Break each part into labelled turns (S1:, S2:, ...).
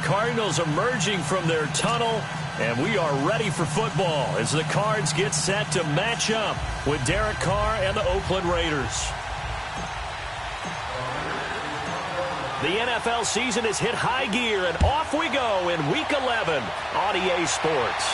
S1: Cardinals emerging from their tunnel, and we are ready for football as the Cards get set to match up with Derek Carr and the Oakland Raiders. The NFL season has hit high gear, and off we go in Week 11 on EA Sports.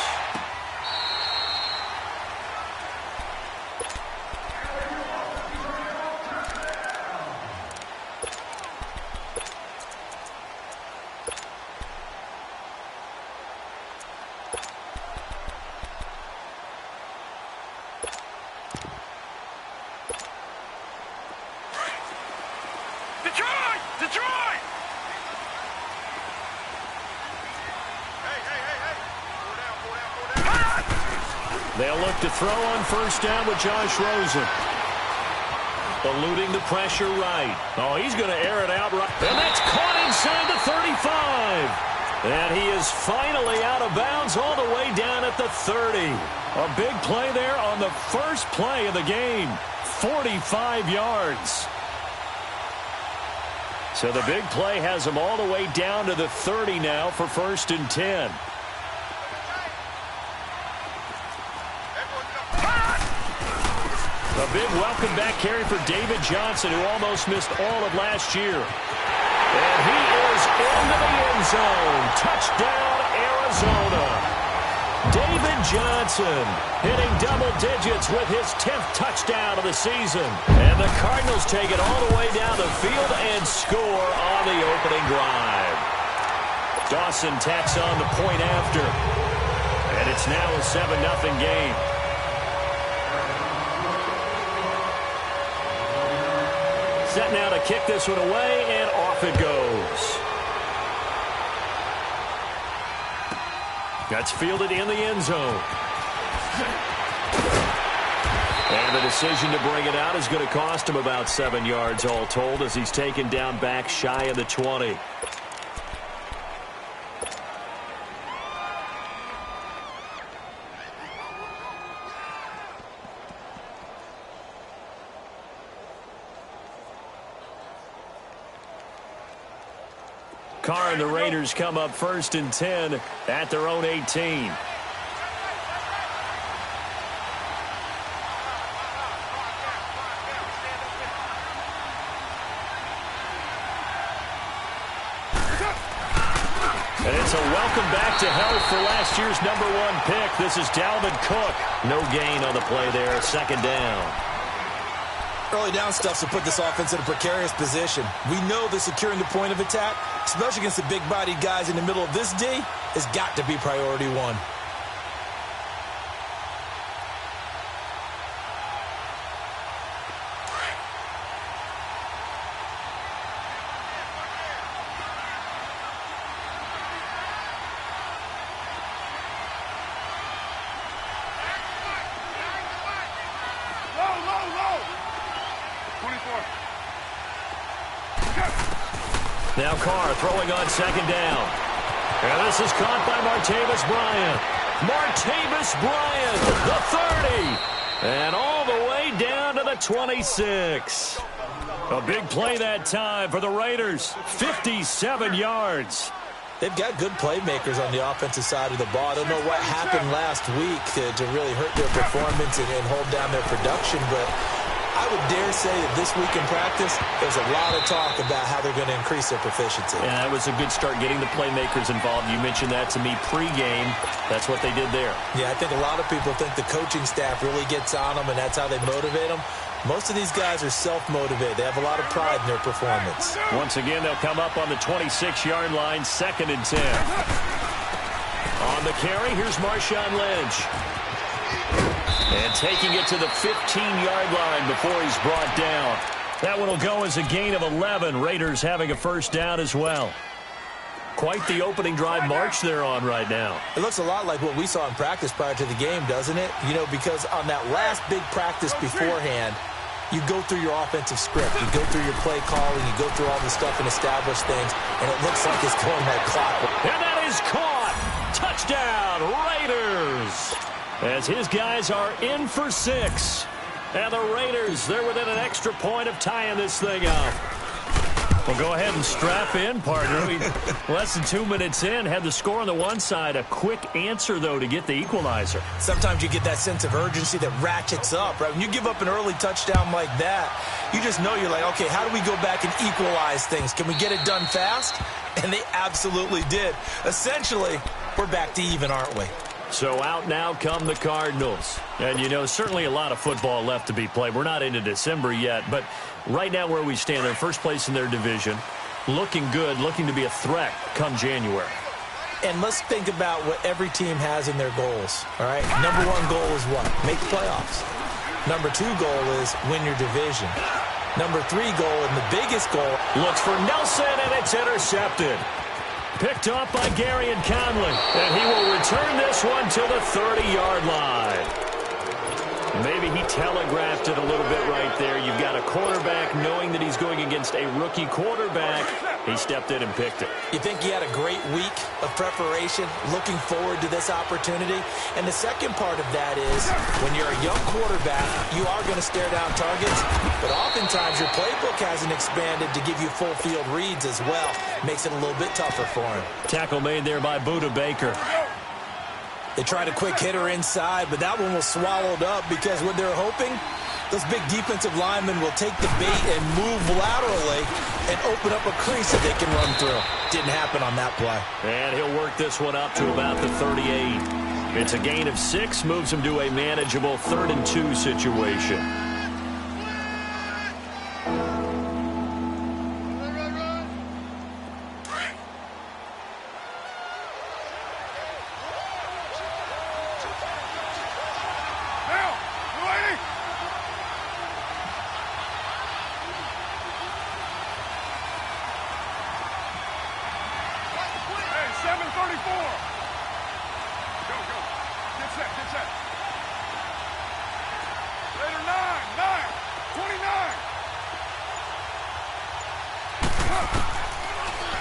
S1: They'll look to throw on first down with Josh Rosen. Eluding the pressure right. Oh, he's going to air it out right. And that's caught inside the 35. And he is finally out of bounds all the way down at the 30. A big play there on the first play of the game. 45 yards. So the big play has him all the way down to the 30 now for 1st and 10. A big welcome back carry for David Johnson, who almost missed all of last year. And he is into the end zone. Touchdown, Arizona. David Johnson hitting double digits with his 10th touchdown of the season. And the Cardinals take it all the way down the field and score on the opening drive. Dawson tacks on the point after. And it's now a 7-0 game. Set now to kick this one away, and off it goes. That's fielded in the end zone. And the decision to bring it out is going to cost him about 7 yards all told as he's taken down back shy of the 20. Carr and the Raiders come up 1st and 10 at their own 18. And it's a welcome back to health for last year's #1 pick. This is Dalvin Cook. No gain on the play there, 2nd down.
S2: Early down stuff to put this offense in a precarious position. We know that securing the point of attack, especially against the big-bodied guys in the middle of this D, has got to be priority one.
S1: Now Carr throwing on 2nd down. And this is caught by Martavis Bryant. Martavis Bryant, the 30. And all the way down to the 26. A big play that time for the Raiders. 57 yards.
S2: They've got good playmakers on the offensive side of the ball. I don't know what happened last week to really hurt their performance and hold down their production, but I would dare say that this week in practice, there's a lot of talk about how they're going to increase their proficiency.
S1: And that was a good start getting the playmakers involved. You mentioned that to me pregame. That's what they did there.
S2: Yeah, I think a lot of people think the coaching staff really gets on them, and that's how they motivate them. Most of these guys are self-motivated. They have a lot of pride in their performance.
S1: Once again, they'll come up on the 26-yard line, 2nd and 10. On the carry, here's Marshawn Lynch. And taking it to the 15-yard line before he's brought down. That one will go as a gain of 11. Raiders having a 1st down as well. Quite the opening drive march they're on right now.
S2: It looks a lot like what we saw in practice prior to the game, doesn't it? You know, because on that last big practice beforehand, you go through your offensive script. You go through your play calling. You go through all the stuff and establish things. And it looks like it's going like clockwork.
S1: And that is caught. Touchdown, Raiders. As his guys are in for 6. And the Raiders, they're within an extra point of tying this thing up. Well, go ahead and strap in, partner. Less than 2 minutes in, had the score on the one side. A quick answer, though, to get the equalizer.
S2: Sometimes you get that sense of urgency that ratchets up, right? When you give up an early touchdown like that, you just know you're like, okay, how do we go back and equalize things? Can we get it done fast? And they absolutely did. Essentially, we're back to even, aren't we?
S1: So out now come the Cardinals. And, you know, certainly a lot of football left to be played. We're not into December yet, but right now where we stand, they're first place in their division. Looking good, looking to be a threat come January.
S2: And let's think about what every team has in their goals, all right? Number one goal is what? Make the playoffs. Number two goal is win your division. Number three goal, and the biggest goal,
S1: looks for Nelson, and it's intercepted. Picked off by Gary and Conley, and he will return this one to the 30-yard line. Maybe he telegraphed it a little bit right there. You've got a quarterback knowing that he's going against a rookie quarterback. He stepped in and picked it.
S2: You think he had a great week of preparation, looking forward to this opportunity? And the second part of that is when you're a young quarterback, you are going to stare down targets, but oftentimes your playbook hasn't expanded to give you full field reads as well. Makes it a little bit tougher for him.
S1: Tackle made there by Budda Baker.
S2: They tried a quick hitter inside, but that one was swallowed up because what they're hoping, those big defensive linemen will take the bait and move laterally and open up a crease that they can run through. Didn't happen on that play.
S1: And he'll work this one up to about the 38. It's a gain of 6, moves him to a manageable 3rd and 2 situation.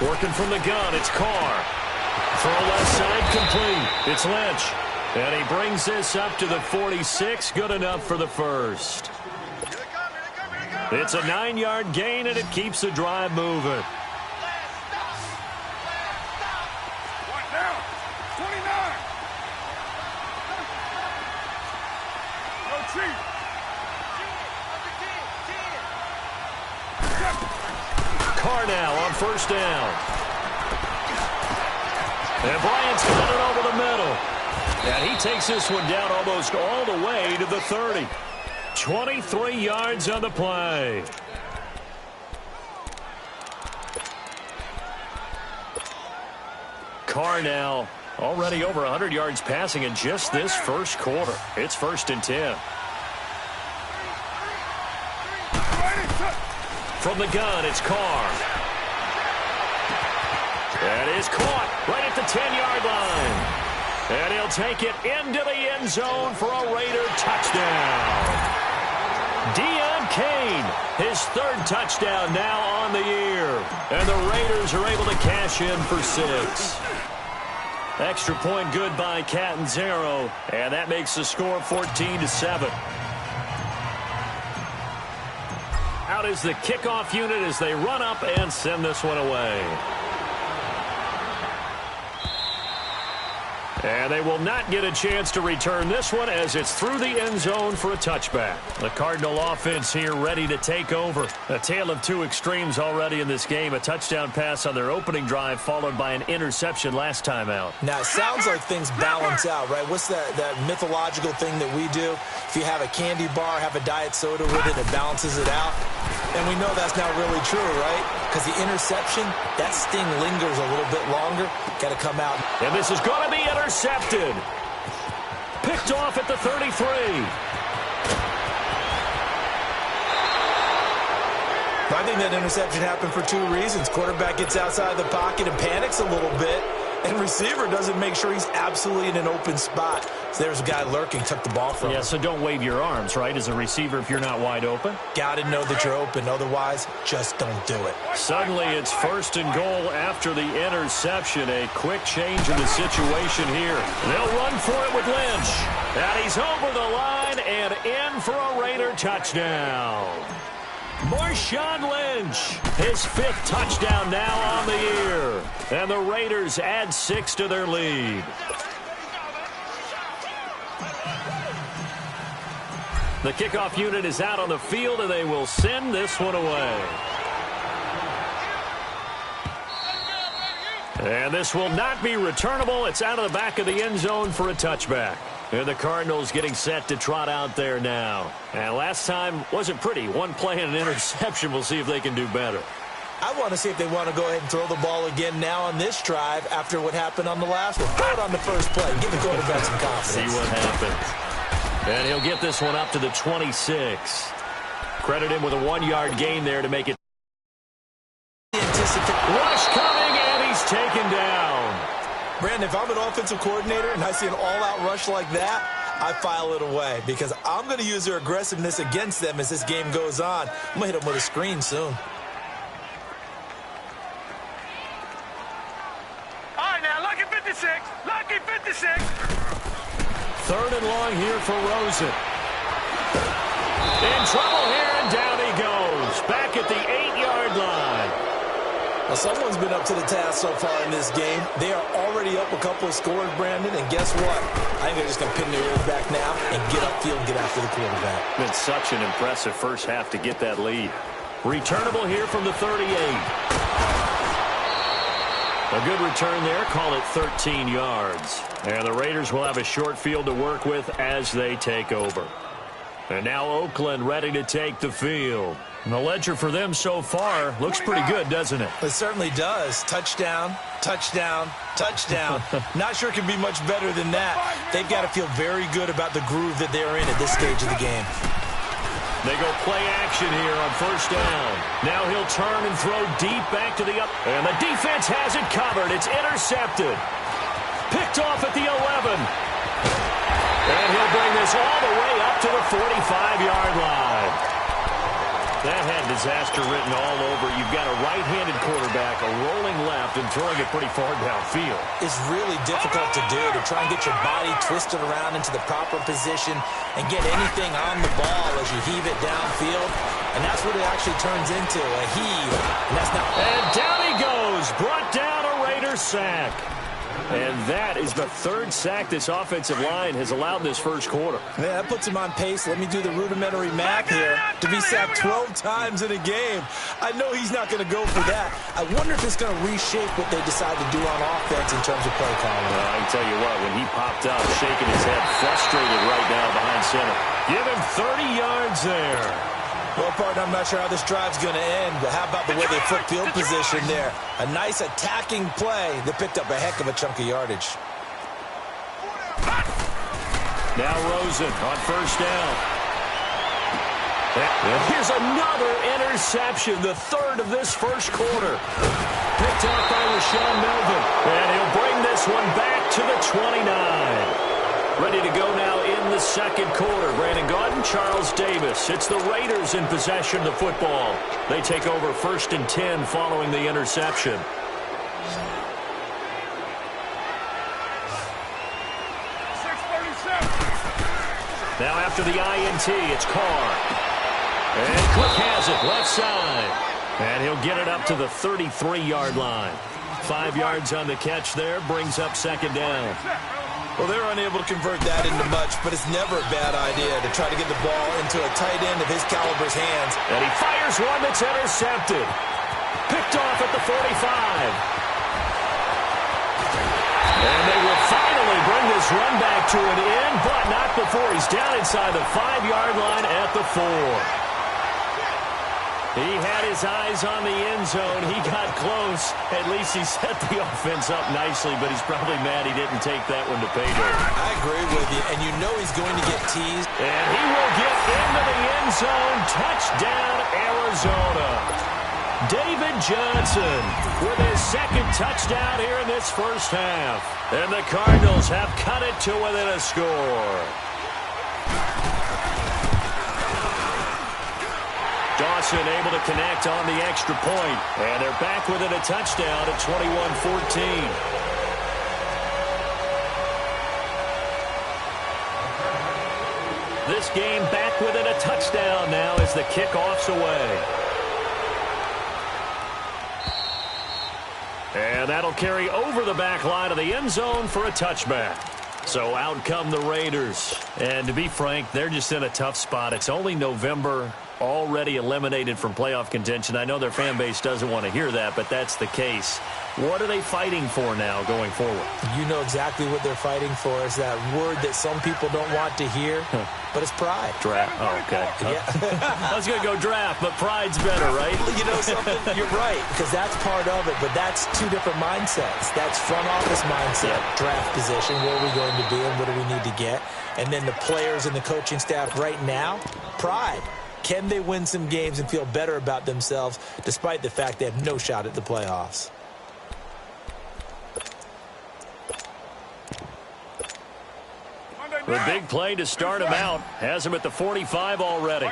S1: Working from the gun, it's Carr. Throw left side complete. It's Lynch. And he brings this up to the 46. Good enough for the first. It's a 9-yard gain, and it keeps the drive moving. Carr now on first down. And Bryant's got it over the middle. And he takes this one down almost all the way to the 30. 23 yards on the play. Carr now already over 100 yards passing in just this first quarter. It's 1st and 10. From the gun, it's Carr. That is caught right at the 10-yard line. And he'll take it into the end zone for a Raider touchdown. Deon Cain, his 3rd touchdown now on the year. And the Raiders are able to cash in for 6. Extra point good by Catanzaro. And that makes the score 14-7. Out is the kickoff unit as they run up and send this one away. And they will not get a chance to return this one as it's through the end zone for a touchback. The Cardinal offense here ready to take over. A tale of two extremes already in this game. A touchdown pass on their opening drive followed by an interception last time out.
S2: Now, it sounds like things balance out, right? What's that mythological thing that we do? If you have a candy bar, have a diet soda with it, it balances it out. And we know that's not really true, right? Because the interception, that sting lingers a little bit longer. Got to come out.
S1: And this is going to be intercepted. Picked off at the 33.
S2: I think that interception happened for 2 reasons. Quarterback gets outside the pocket and panics a little bit. And receiver doesn't make sure he's absolutely in an open spot. So there's a guy lurking, took the ball from him.
S1: Yeah, so don't wave your arms, right, as a receiver if you're not wide open.
S2: Got to know that you're open. Otherwise, just don't do it.
S1: Suddenly, it's 1st and goal after the interception. A quick change in the situation here. They'll run for it with Lynch. And he's over the line and in for a Raider touchdown. Marshawn Lynch, his 5th touchdown now on the year. And the Raiders add 6 to their lead. The kickoff unit is out on the field, and they will send this one away. And this will not be returnable. It's out of the back of the end zone for a touchback. And the Cardinals getting set to trot out there now. And last time wasn't pretty. One play and an interception. We'll see if they can do better.
S2: I want to see if they want to go ahead and throw the ball again now on this drive after what happened on the last one. Throw it on the first play. Give the quarterback some confidence.
S1: See what happens. And he'll get this one up to the 26. Credit him with a 1-yard gain there to make it. Rush coming, and he's taken down.
S2: Brandon, if I'm an offensive coordinator and I see an all-out rush like that, I file it away because I'm going to use their aggressiveness against them as this game goes on. I'm going to hit them with a screen soon.
S3: All right, now, lucky 56. Lucky 56.
S1: 3rd and long here for Rosen. In trouble here, and down he goes. Back at the 8-yard line.
S2: Well, someone's been up to the task so far in this game. They are already up a couple of scores, Brandon, and guess what? I think they're just going to pin their ears back now and get upfield and get after the quarterback.
S1: Been such an impressive first half to get that lead. Returnable here from the 38. A good return there. Call it 13 yards. And the Raiders will have a short field to work with as they take over. And now Oakland ready to take the field. And the ledger for them so far looks pretty good, doesn't it?
S2: It certainly does. Touchdown, touchdown, touchdown. Not sure it can be much better than that. They've got to feel very good about the groove that they're in at this stage of the game.
S1: They go play action here on first down. Now he'll turn and throw deep back to the up. And the defense has it covered. It's intercepted. Picked off at the 11. And he'll bring this all the way up to the 45-yard line. That had disaster written all over. You've got a right-handed quarterback, a rolling left, and throwing it pretty far downfield.
S2: It's really difficult to do, to try and get your body twisted around into the proper position and get anything on the ball as you heave it downfield. And that's what it actually turns into, a heave. And that's not.
S1: And down he goes, brought down a Raiders sack. And that is the 3rd sack this offensive line has allowed this first quarter.
S2: Yeah, that puts him on pace. Let me do the rudimentary math here. To be sacked 12 times in a game. I know he's not going to go for that. I wonder if it's going to reshape what they decide to do on offense in terms of play calling.
S1: Well, I can tell you what, when he popped up, shaking his head, frustrated right now behind center. Give him 30 yards there.
S2: Well, partner, I'm not sure how this drive's going to end, but how about the way they flip field position there? A nice attacking play that picked up a heck of a chunk of yardage.
S1: Now Rosen on first down. And here's another interception, the 3rd of this first quarter. Picked off by Rashaan Melvin. And he'll bring this one back to the 29. Ready to go now in the second quarter. Brandon Gaudin, Charles Davis. It's the Raiders in possession of the football. They take over 1st and 10 following the interception. Now after the INT, it's Carr. And Cook has it left side. And he'll get it up to the 33-yard line. 5 yards on the catch there, brings up 2nd down.
S2: Well, they're unable to convert that into much, but it's never a bad idea to try to get the ball into a tight end of his caliber's hands.
S1: And he fires one that's intercepted. Picked off at the 45. And they will finally bring this run back to an end, but not before he's down inside the 5-yard line at the 4. He had his eyes on the end zone. He got close. At least he set the offense up nicely, but he's probably mad he didn't take that one to pay dirt.
S2: I agree with you, and you know he's going to get teased.
S1: And he will get into the end zone. Touchdown, Arizona. David Johnson with his 2nd touchdown here in this first half. And the Cardinals have cut it to within a score. Dawson able to connect on the extra point. And they're back within a touchdown at 21-14. this game back within a touchdown now as the kickoff's away. And that'll carry over the back line of the end zone for a touchback. So out come the Raiders. And to be frank, they're just in a tough spot. It's only November, already eliminated from playoff contention. I know their fan base doesn't want to hear that, but that's the case. What are they fighting for now going forward?
S2: You know exactly what they're fighting for. Is that word that some people don't want to hear, but it's pride.
S1: Draft. Oh, okay.
S2: Yeah.
S1: I was going to go draft, but pride's better, right?
S2: You know something? You're right, because that's part of it, but that's two different mindsets. That's front office mindset, draft position, where are we going to be and what do we need to get? And then the players and the coaching staff right now, pride. Can they win some games and feel better about themselves despite the fact they have no shot at the playoffs?
S1: The big play to start him out has him at the 45 already.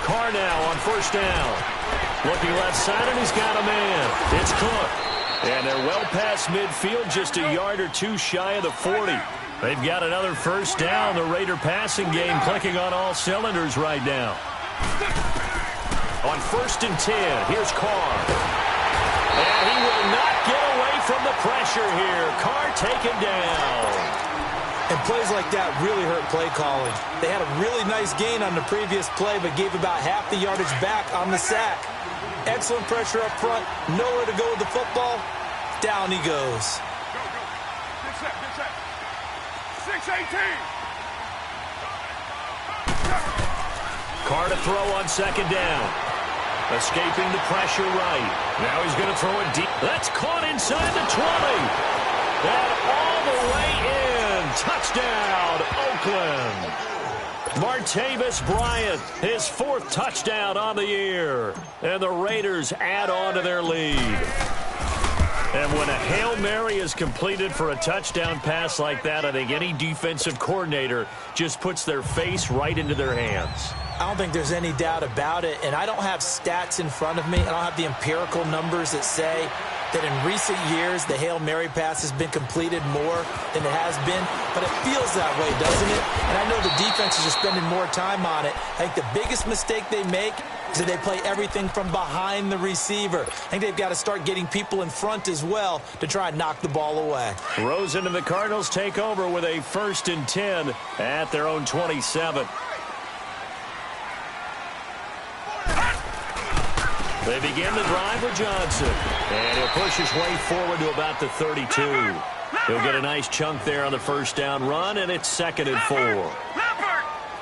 S1: Carr now on first down. Looking left side, and he's got a man. It's Cook. And they're well past midfield, just a yard or two shy of the 40. They've got another first down. The Raider passing game clicking on all cylinders right now. On 1st and 10, here's Carr. And he will not get away from the pressure here. Carr taken down.
S2: And plays like that really hurt play calling. They had a really nice gain on the previous play, but gave about half the yardage back on the sack. Excellent pressure up front. Nowhere to go with the football. Down he goes.
S3: Good set. 6-18.
S1: Carr to throw on second down. Escaping the pressure right. Now he's going to throw it deep. That's caught inside the 20. And all the way in. Touchdown, Oakland. Martavis Bryant, his 4th touchdown on the year. And the Raiders add on to their lead. And when a Hail Mary is completed for a touchdown pass like that, I think any defensive coordinator just puts their face right into their hands.
S2: I don't think there's any doubt about it, and I don't have stats in front of me. I don't have the empirical numbers that say that in recent years the Hail Mary pass has been completed more than it has been, but it feels that way, doesn't it? And I know the defenses are spending more time on it. I think the biggest mistake they make is that they play everything from behind the receiver. I think they've got to start getting people in front as well to try and knock the ball away.
S1: Rosen and the Cardinals take over with a 1st and 10 at their own 27. They begin the drive with Johnson. And he'll push his way forward to about the 32. He'll get a nice chunk there on the first down run, and it's 2nd and 4.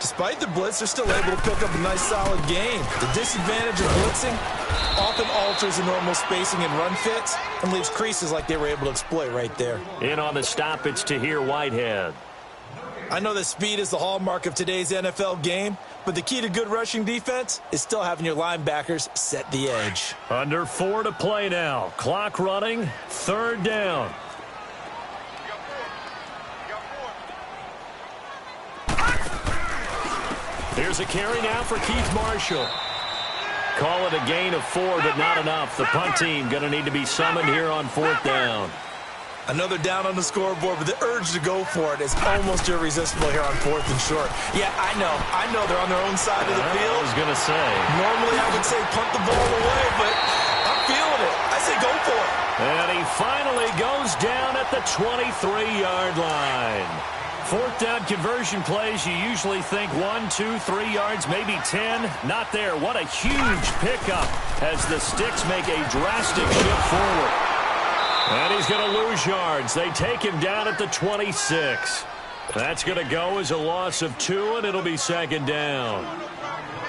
S2: Despite the blitz, they're still able to pick up a nice solid gain. The disadvantage of blitzing often alters the normal spacing and run fits and leaves creases like they were able to exploit right there.
S1: In on the stop, it's Tahir Whitehead.
S2: I know that speed is the hallmark of today's NFL game, but the key to good rushing defense is still having your linebackers set the edge.
S1: Under 4 to play now. Clock running. 3rd down. Here's a carry now for Keith Marshall. Call it a gain of 4, but not enough. The punt team going to need to be summoned here on 4th down.
S2: Another down on the scoreboard, but the urge to go for it is almost irresistible here on 4th and short. Yeah, I know they're on their own side of the field.
S1: I was going to say.
S2: Normally I would say punt the ball away, but I'm feeling it. I say go for it.
S1: And he finally goes down at the 23-yard line. 4th down conversion plays, you usually think 1, 2, 3 yards, maybe 10. Not there. What a huge pickup as the Sticks make a drastic shift forward. And he's going to lose yards. They take him down at the 26. That's going to go as a loss of 2, and it'll be 2nd down.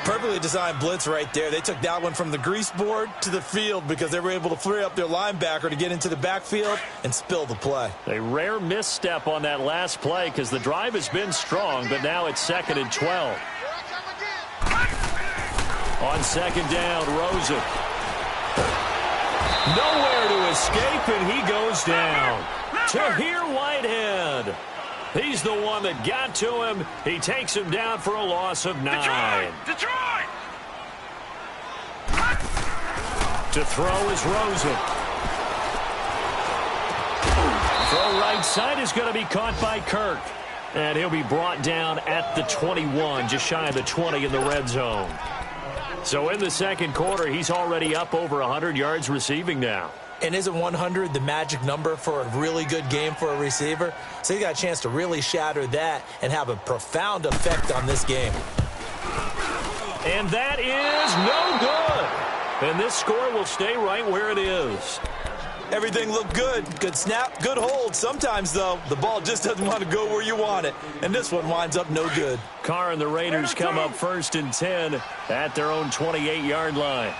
S2: Perfectly designed blitz right there. They took that one from the grease board to the field because they were able to free up their linebacker to get into the backfield and spill the play.
S1: A rare misstep on that last play because the drive has been strong, but now it's 2nd and 12. On 2nd down, Rosen. Nowhere to escape, and he goes down. Tahir Whitehead. He's the one that got to him. He takes him down for a loss of 9.
S3: Detroit!
S1: To throw is Rosen. Throw right side is going to be caught by Kirk. And he'll be brought down at the 21, just shy of the 20 in the red zone. So in the second quarter, he's already up over 100 yards receiving now.
S2: And isn't 100 the magic number for a really good game for a receiver? So he got a chance to really shatter that and have a profound effect on this game.
S1: And that is no good. And this score will stay right where it is.
S2: Everything looked good. Good snap, good hold. Sometimes, though, the ball just doesn't want to go where you want it. And this one winds up no good.
S1: Carr and the Raiders come up 1st and 10 at their own 28-yard line.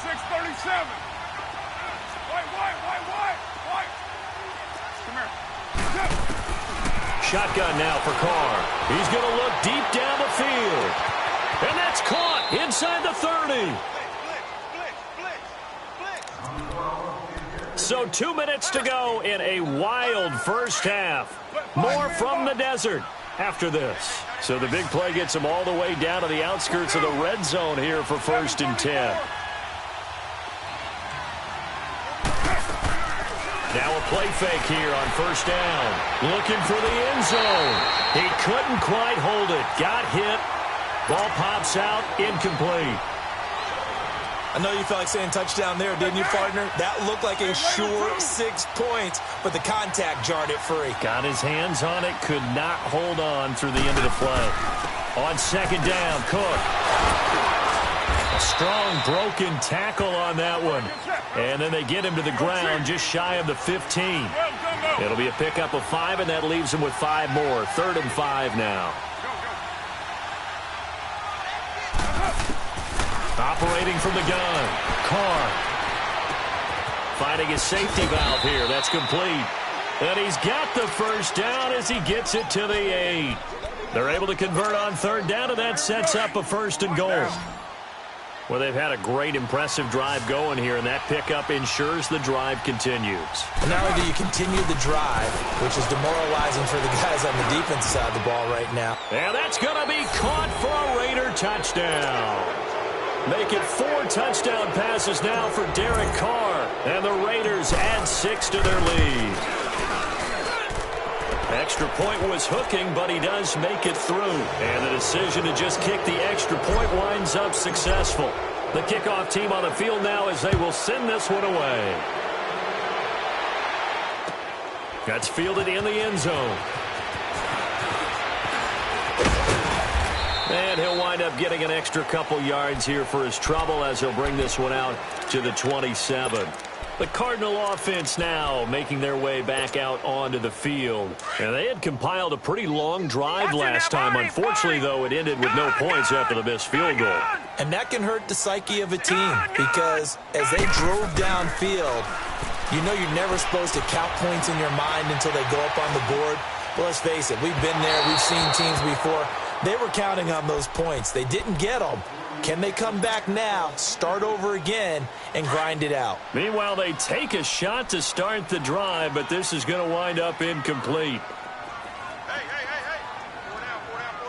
S3: 6:37. White. Come here.
S1: Shotgun now for Carr. He's going to look deep down the field. And that's caught inside the 30. So 2 minutes to go in a wild first half. More from the desert after this. So the big play gets them all the way down to the outskirts of the red zone here for 1st and 10. Now a play fake here on 1st down. Looking for the end zone. He couldn't quite hold it. Got hit. Ball pops out. Incomplete.
S2: I know you felt like saying touchdown there, didn't you, partner? That looked like a sure 6 points, but the contact jarred it free.
S1: Got his hands on it. Could not hold on through the end of the play. On 2nd down, Cook. A strong broken tackle on that one. And then they get him to the ground just shy of the 15. It'll be a pickup of 5, and that leaves him with 5 more. 3rd and 5 now. Operating from the gun, Carr. Finding his safety valve here. That's complete. And he's got the 1st down as he gets it to the 8. They're able to convert on 3rd down, and that sets up a 1st and goal. Well, they've had a great, impressive drive going here, and that pickup ensures the drive continues.
S2: Not only do you continue the drive, which is demoralizing for the guys on the defensive side of the ball right now.
S1: And that's going to be caught for a Raider touchdown. Make it 4 touchdown passes now for Derek Carr. And the Raiders add 6 to their lead. Extra point was hooking, but he does make it through. And the decision to just kick the extra point winds up successful. The kickoff team on the field now as they will send this one away. That's fielded in the end zone. And he'll wind up getting an extra couple yards here for his trouble as he'll bring this one out to the 27. The Cardinal offense now making their way back out onto the field. And they had compiled a pretty long drive last time. Unfortunately, though, it ended with no points after the missed field goal.
S2: And that can hurt the psyche of a team because as they drove downfield, you know you're never supposed to count points in your mind until they go up on the board. Well, let's face it, we've been there. We've seen teams before. They were counting on those points. They didn't get them. Can they come back now, start over again, and grind it out?
S1: Meanwhile, they take a shot to start the drive, but this is going to wind up incomplete.
S3: Hey. 4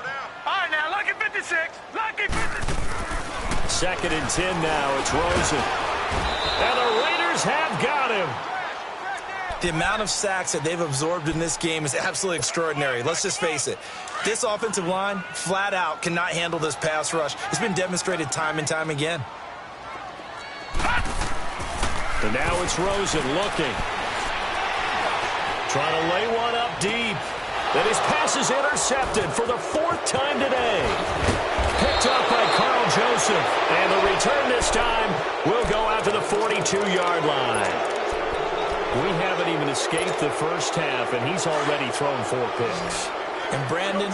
S3: down. All right, now, lucky 56. Lucky 56.
S1: 2nd and 10 now. It's Rosen. And the Raiders have got him.
S2: The amount of sacks that they've absorbed in this game is absolutely extraordinary. Let's just face it. This offensive line, flat out, cannot handle this pass rush. It's been demonstrated time and time again.
S1: And now it's Rosen looking. Trying to lay one up deep. And his pass is intercepted for the 4th time today. Picked up by Carl Joseph. And the return this time will go out to the 42-yard line. We haven't even escaped the first half, and he's already thrown 4 picks.
S2: And Brandon,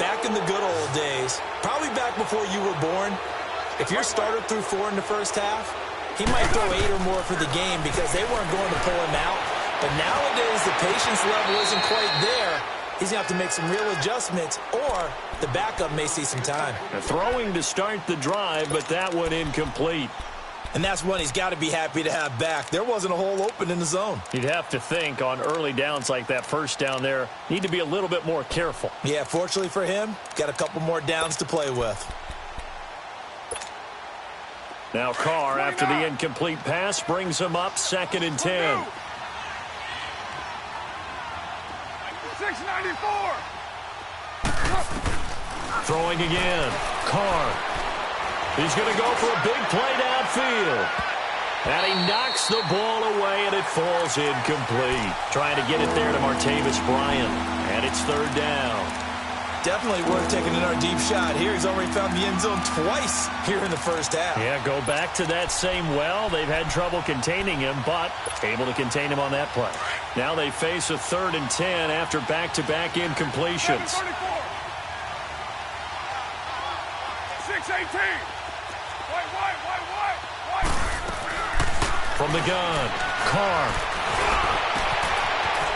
S2: back in the good old days, probably back before you were born, if your starter threw 4 in the first half, he might throw 8 or more for the game because they weren't going to pull him out. But nowadays, the patience level isn't quite there. He's going to have to make some real adjustments, or the backup may see some time.
S1: Throwing to start the drive, but that one incomplete.
S2: And that's one he's got to be happy to have back. There wasn't a hole open in the zone.
S1: You'd have to think on early downs like that first down there, need to be a little bit more careful.
S2: Yeah, fortunately for him, got a couple more downs to play with.
S1: Now Carr, after the incomplete pass, brings him up 2nd and 10.
S3: 694.
S1: Throwing again. Carr. He's going to go for a big play downfield. And he knocks the ball away, and it falls incomplete. Trying to get it there to Martavis Bryant. And it's 3rd down.
S2: Definitely worth taking another deep shot here. He's already found the end zone twice here in the first half.
S1: Yeah, go back to that same well. They've had trouble containing him, but able to contain him on that play. Now they face a 3rd and 10 after back-to-back incompletions.
S3: 618.
S1: From the gun, Carr.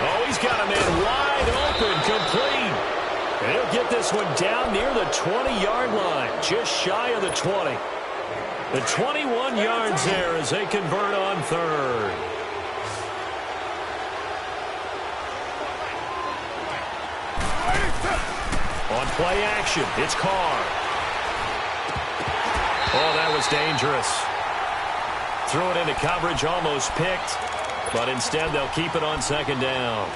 S1: Oh, he's got a man wide open, complete. And he'll get this one down near the 20-yard line, just shy of the 20. The 21 yards there as they convert on 3rd. On play action, it's Carr. Oh, that was dangerous. Threw it into coverage, almost picked, but instead they'll keep it on 2nd down.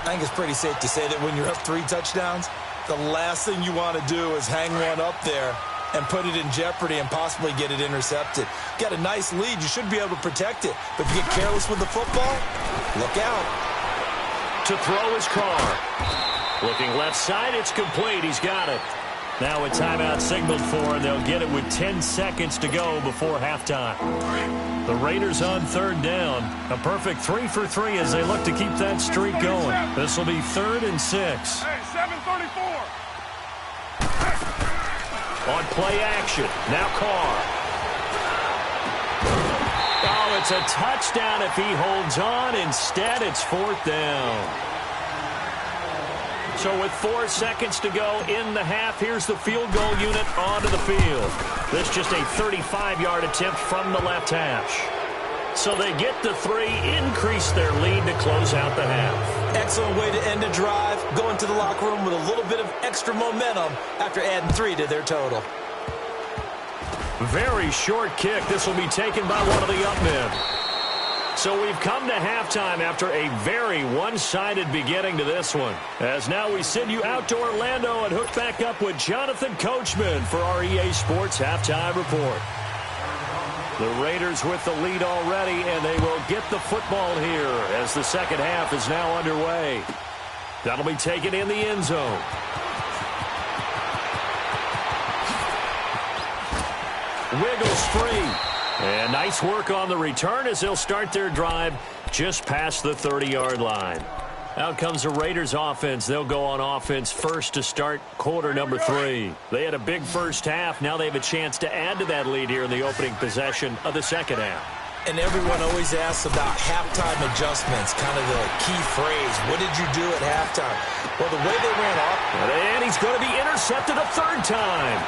S2: I think it's pretty safe to say that when you're up 3 touchdowns, the last thing you want to do is hang one up there and put it in jeopardy and possibly get it intercepted. Got a nice lead. You should be able to protect it. But if you get careless with the football, look out.
S1: To throw is Carr. Looking left side, it's complete. He's got it. Now a timeout signaled for, and they'll get it with 10 seconds to go before halftime. The Raiders on 3rd down. A perfect 3 for 3 as they look to keep that streak going. This will be 3rd and 6.
S3: Hey, 734.
S1: On play action. Now Carr. Oh, it's a touchdown if he holds on. Instead, it's 4th down. So with 4 seconds to go in the half, here's the field goal unit onto the field. This just a 35-yard attempt from the left hash. So they get the 3, increase their lead to close out the half.
S2: Excellent way to end a drive. Go into the locker room with a little bit of extra momentum after adding 3 to their total.
S1: Very short kick. This will be taken by one of the up men. So we've come to halftime after a very one-sided beginning to this one. As now we send you out to Orlando and hook back up with Jonathan Coachman for our EA Sports Halftime Report. The Raiders with the lead already, and they will get the football here as the second half is now underway. That'll be taken in the end zone. Wiggles free. And nice work on the return as they'll start their drive just past the 30-yard line. Out comes the Raiders offense. They'll go on offense first to start quarter number 3. They had a big first half. Now they have a chance to add to that lead here in the opening possession of the second half.
S2: And everyone always asks about halftime adjustments, kind of the key phrase. What did you do at halftime? Well, the way they ran off.
S1: And he's going to be intercepted a 3rd time.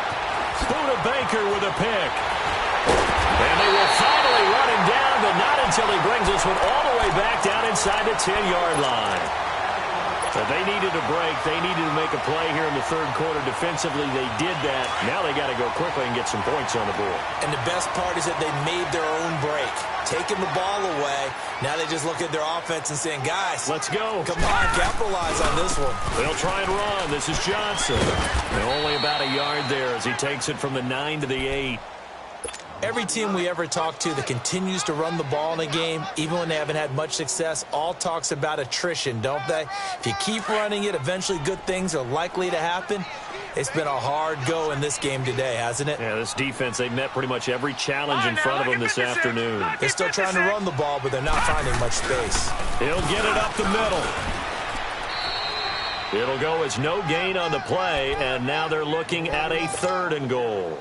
S1: Buda Baker with a pick. And they will finally run him down, but not until he brings this one all the way back down inside the 10-yard line. But they needed a break. They needed to make a play here in the 3rd quarter. Defensively, they did that. Now they got to go quickly and get some points on the board.
S2: And the best part is that they made their own break. Taking the ball away. Now they just look at their offense and saying, guys,
S1: let's go.
S2: Come on, capitalize on this one.
S1: They'll try and run. This is Johnson. And only about a yard there as he takes it from the 9 to the 8.
S2: Every team we ever talk to that continues to run the ball in a game, even when they haven't had much success, all talks about attrition, don't they? If you keep running it, eventually good things are likely to happen. It's been a hard go in this game today, hasn't it?
S1: Yeah, this defense, they've met pretty much every challenge in front of them this afternoon.
S2: They're still trying to run the ball, but they're not finding much space.
S1: He'll get it up the middle. It'll go as no gain on the play, and now they're looking at a 3rd and goal.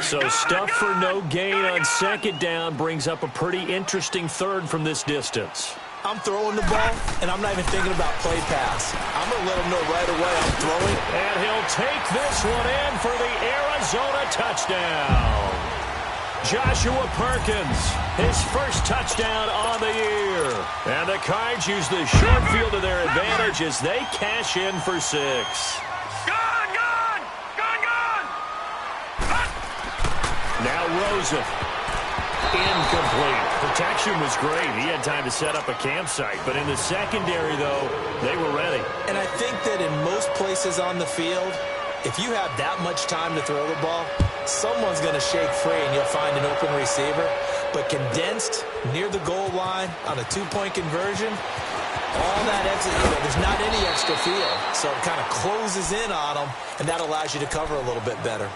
S1: So stuff for no gain on 2nd down brings up a pretty interesting 3rd from this distance.
S2: I'm throwing the ball, and I'm not even thinking about play pass. I'm going to let them know right away I'm throwing.
S1: And he'll take this one in for the Arizona touchdown. Joshua Perkins, his first touchdown on the year. And the Cards use the short field to their advantage as they cash in for 6. Now Rosen. Incomplete. Protection was great. He had time to set up a campsite. But in the secondary, though, they were ready.
S2: And I think that in most places on the field, if you have that much time to throw the ball, someone's going to shake free and you'll find an open receiver. But condensed near the goal line on a two-point conversion, all that extra, there's not any extra field. So it kind of closes in on them, and that allows you to cover a little bit better.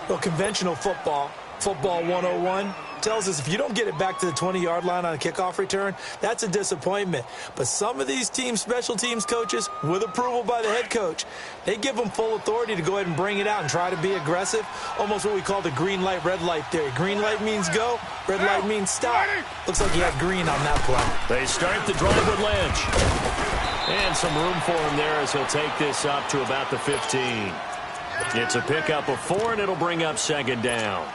S2: Well, conventional football 101, tells us if you don't get it back to the 20-yard line on a kickoff return, that's a disappointment. But some of these teams, special teams coaches, with approval by the head coach, they give them full authority to go ahead and bring it out and try to be aggressive, almost what we call the green light, red light theory. Green light means go, red light means stop. Looks like he had green on that play.
S1: They start the drive with Lynch. And some room for him there as he'll take this up to about the 15. It's a pickup of 4, and it'll bring up second down.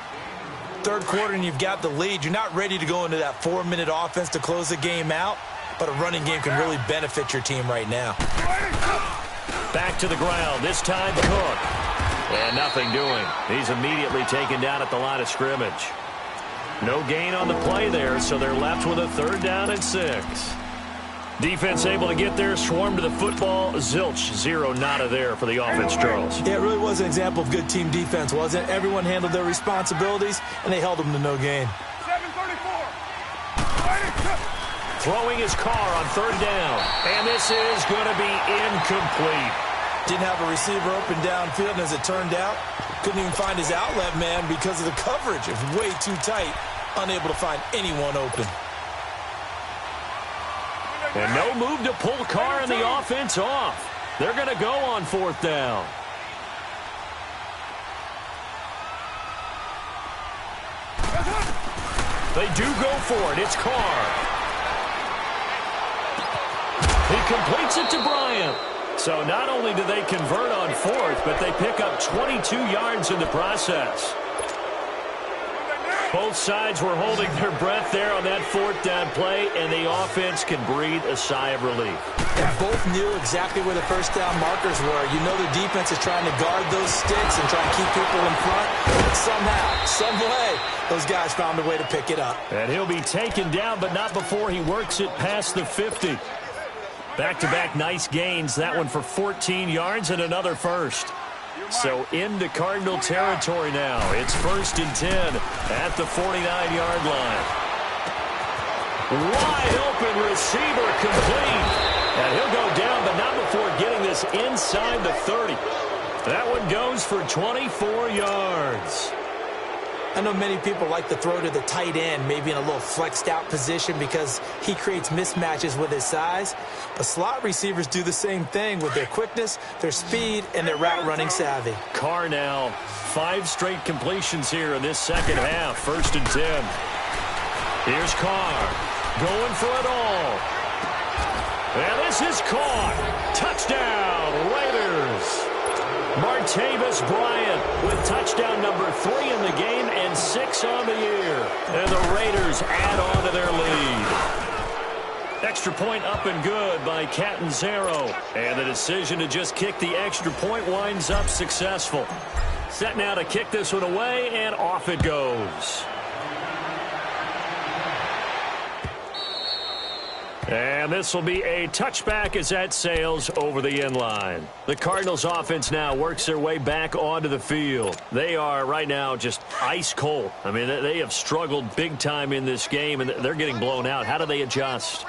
S2: Third quarter and you've got the lead. You're not ready to go into that 4-minute offense to close the game out, but a running game can really benefit your team right now.
S1: Back to the ground, this time Cook. And nothing doing. He's immediately taken down at the line of scrimmage. No gain on the play there, so they're left with a 3rd down and 6. Defense able to get there, swarm to the football. Zilch, 0 nada there for the offense, Charles.
S2: Yeah, it really was an example of good team defense, wasn't it? Everyone handled their responsibilities, and they held them to no gain.
S3: 734.
S1: Throwing his car on 3rd down. And this is going to be incomplete.
S2: Didn't have a receiver open downfield, and as it turned out, couldn't even find his outlet man because of the coverage. It was way too tight, unable to find anyone open.
S1: And no move to pull Carr and the offense off. They're going to go on 4th down. They do go for it. It's Carr. He completes it to Bryant. So not only do they convert on 4th, but they pick up 22 yards in the process. Both sides were holding their breath there on that 4th down play, and the offense can breathe a sigh of relief.
S2: And both knew exactly where the first down markers were. You know the defense is trying to guard those sticks and try and keep people in front. But somehow, some way, those guys found a way to pick it up.
S1: And he'll be taken down, but not before he works it past the 50. Back-to-back nice gains. That one for 14 yards and another first. So into Cardinal territory now. It's 1st and 10 at the 49-yard line. Wide open receiver complete. And he'll go down, but not before getting this inside the 30. That one goes for 24 yards.
S2: I know many people like to throw to the tight end, maybe in a little flexed out position because he creates mismatches with his size. But slot receivers do the same thing with their quickness, their speed, and their route running savvy.
S1: Carr now, 5 straight completions here in this second half. 1st and 10. Here's Carr going for it all. And this is caught. Touchdown, Raiders. Martavis Bryant with touchdown number 3 in the game and 6 on the year. And the Raiders add on to their lead. Extra point up and good by Catanzaro. And the decision to just kick the extra point winds up successful. Set now to kick this one away, and off it goes. And this will be a touchback as that sails over the end line. The Cardinals offense now works their way back onto the field. They are right now just ice cold. I mean, they have struggled big time in this game, and they're getting blown out. How do they adjust?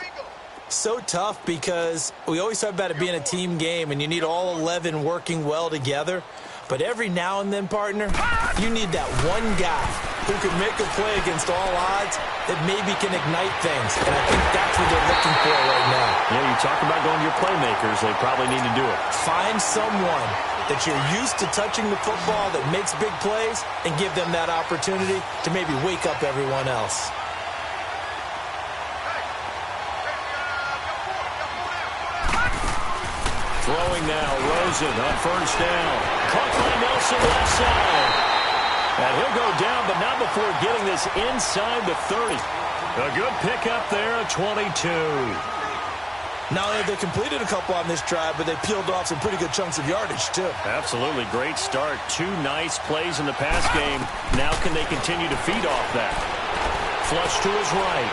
S2: So tough because we always talk about it being a team game, and you need all 11 working well together. But every now and then, partner, you need that one guy who can make a play against all odds that maybe can ignite things. And I think that's what they're looking for right now.
S1: Yeah, you talk about going to your playmakers. They probably need to do it.
S2: Find someone that you're used to touching the football that makes big plays and give them that opportunity to maybe wake up everyone else.
S1: Throwing now, Rosen on 1st down. Caught by Nelson left side. And he'll go down, but not before getting this inside the 30. A good pickup there, 22.
S2: Not only have they completed a couple on this drive, but they peeled off some pretty good chunks of yardage, too.
S1: Absolutely. Great start. 2 nice plays in the pass game. Now can they continue to feed off that? Flush to his right.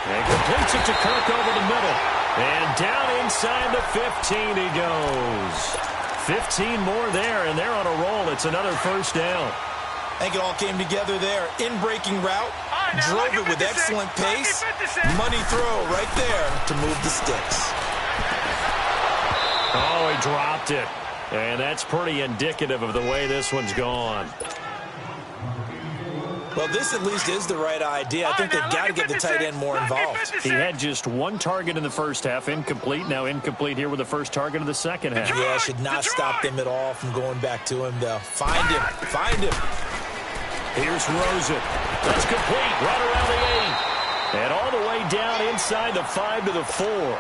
S1: And completes it to Kirk over the middle. And down inside the 15 he goes. 15 more there, and they're on a roll. It's another first down.
S2: I think it all came together there. In-breaking route, drove it with excellent pace. Money throw right there to move the sticks.
S1: Oh, he dropped it. And that's pretty indicative of the way this one's gone.
S2: Well, this at least is the right idea. I think they've got to get the tight end more involved.
S1: He had just 1 target in the first half, incomplete. Now incomplete here with the first target of the second half.
S2: Yeah, should not stop them at all from going back to him, though. Find him. Find him.
S1: Here's Rosen. That's complete. Right around the 8. And all the way down inside the 5 to the 4.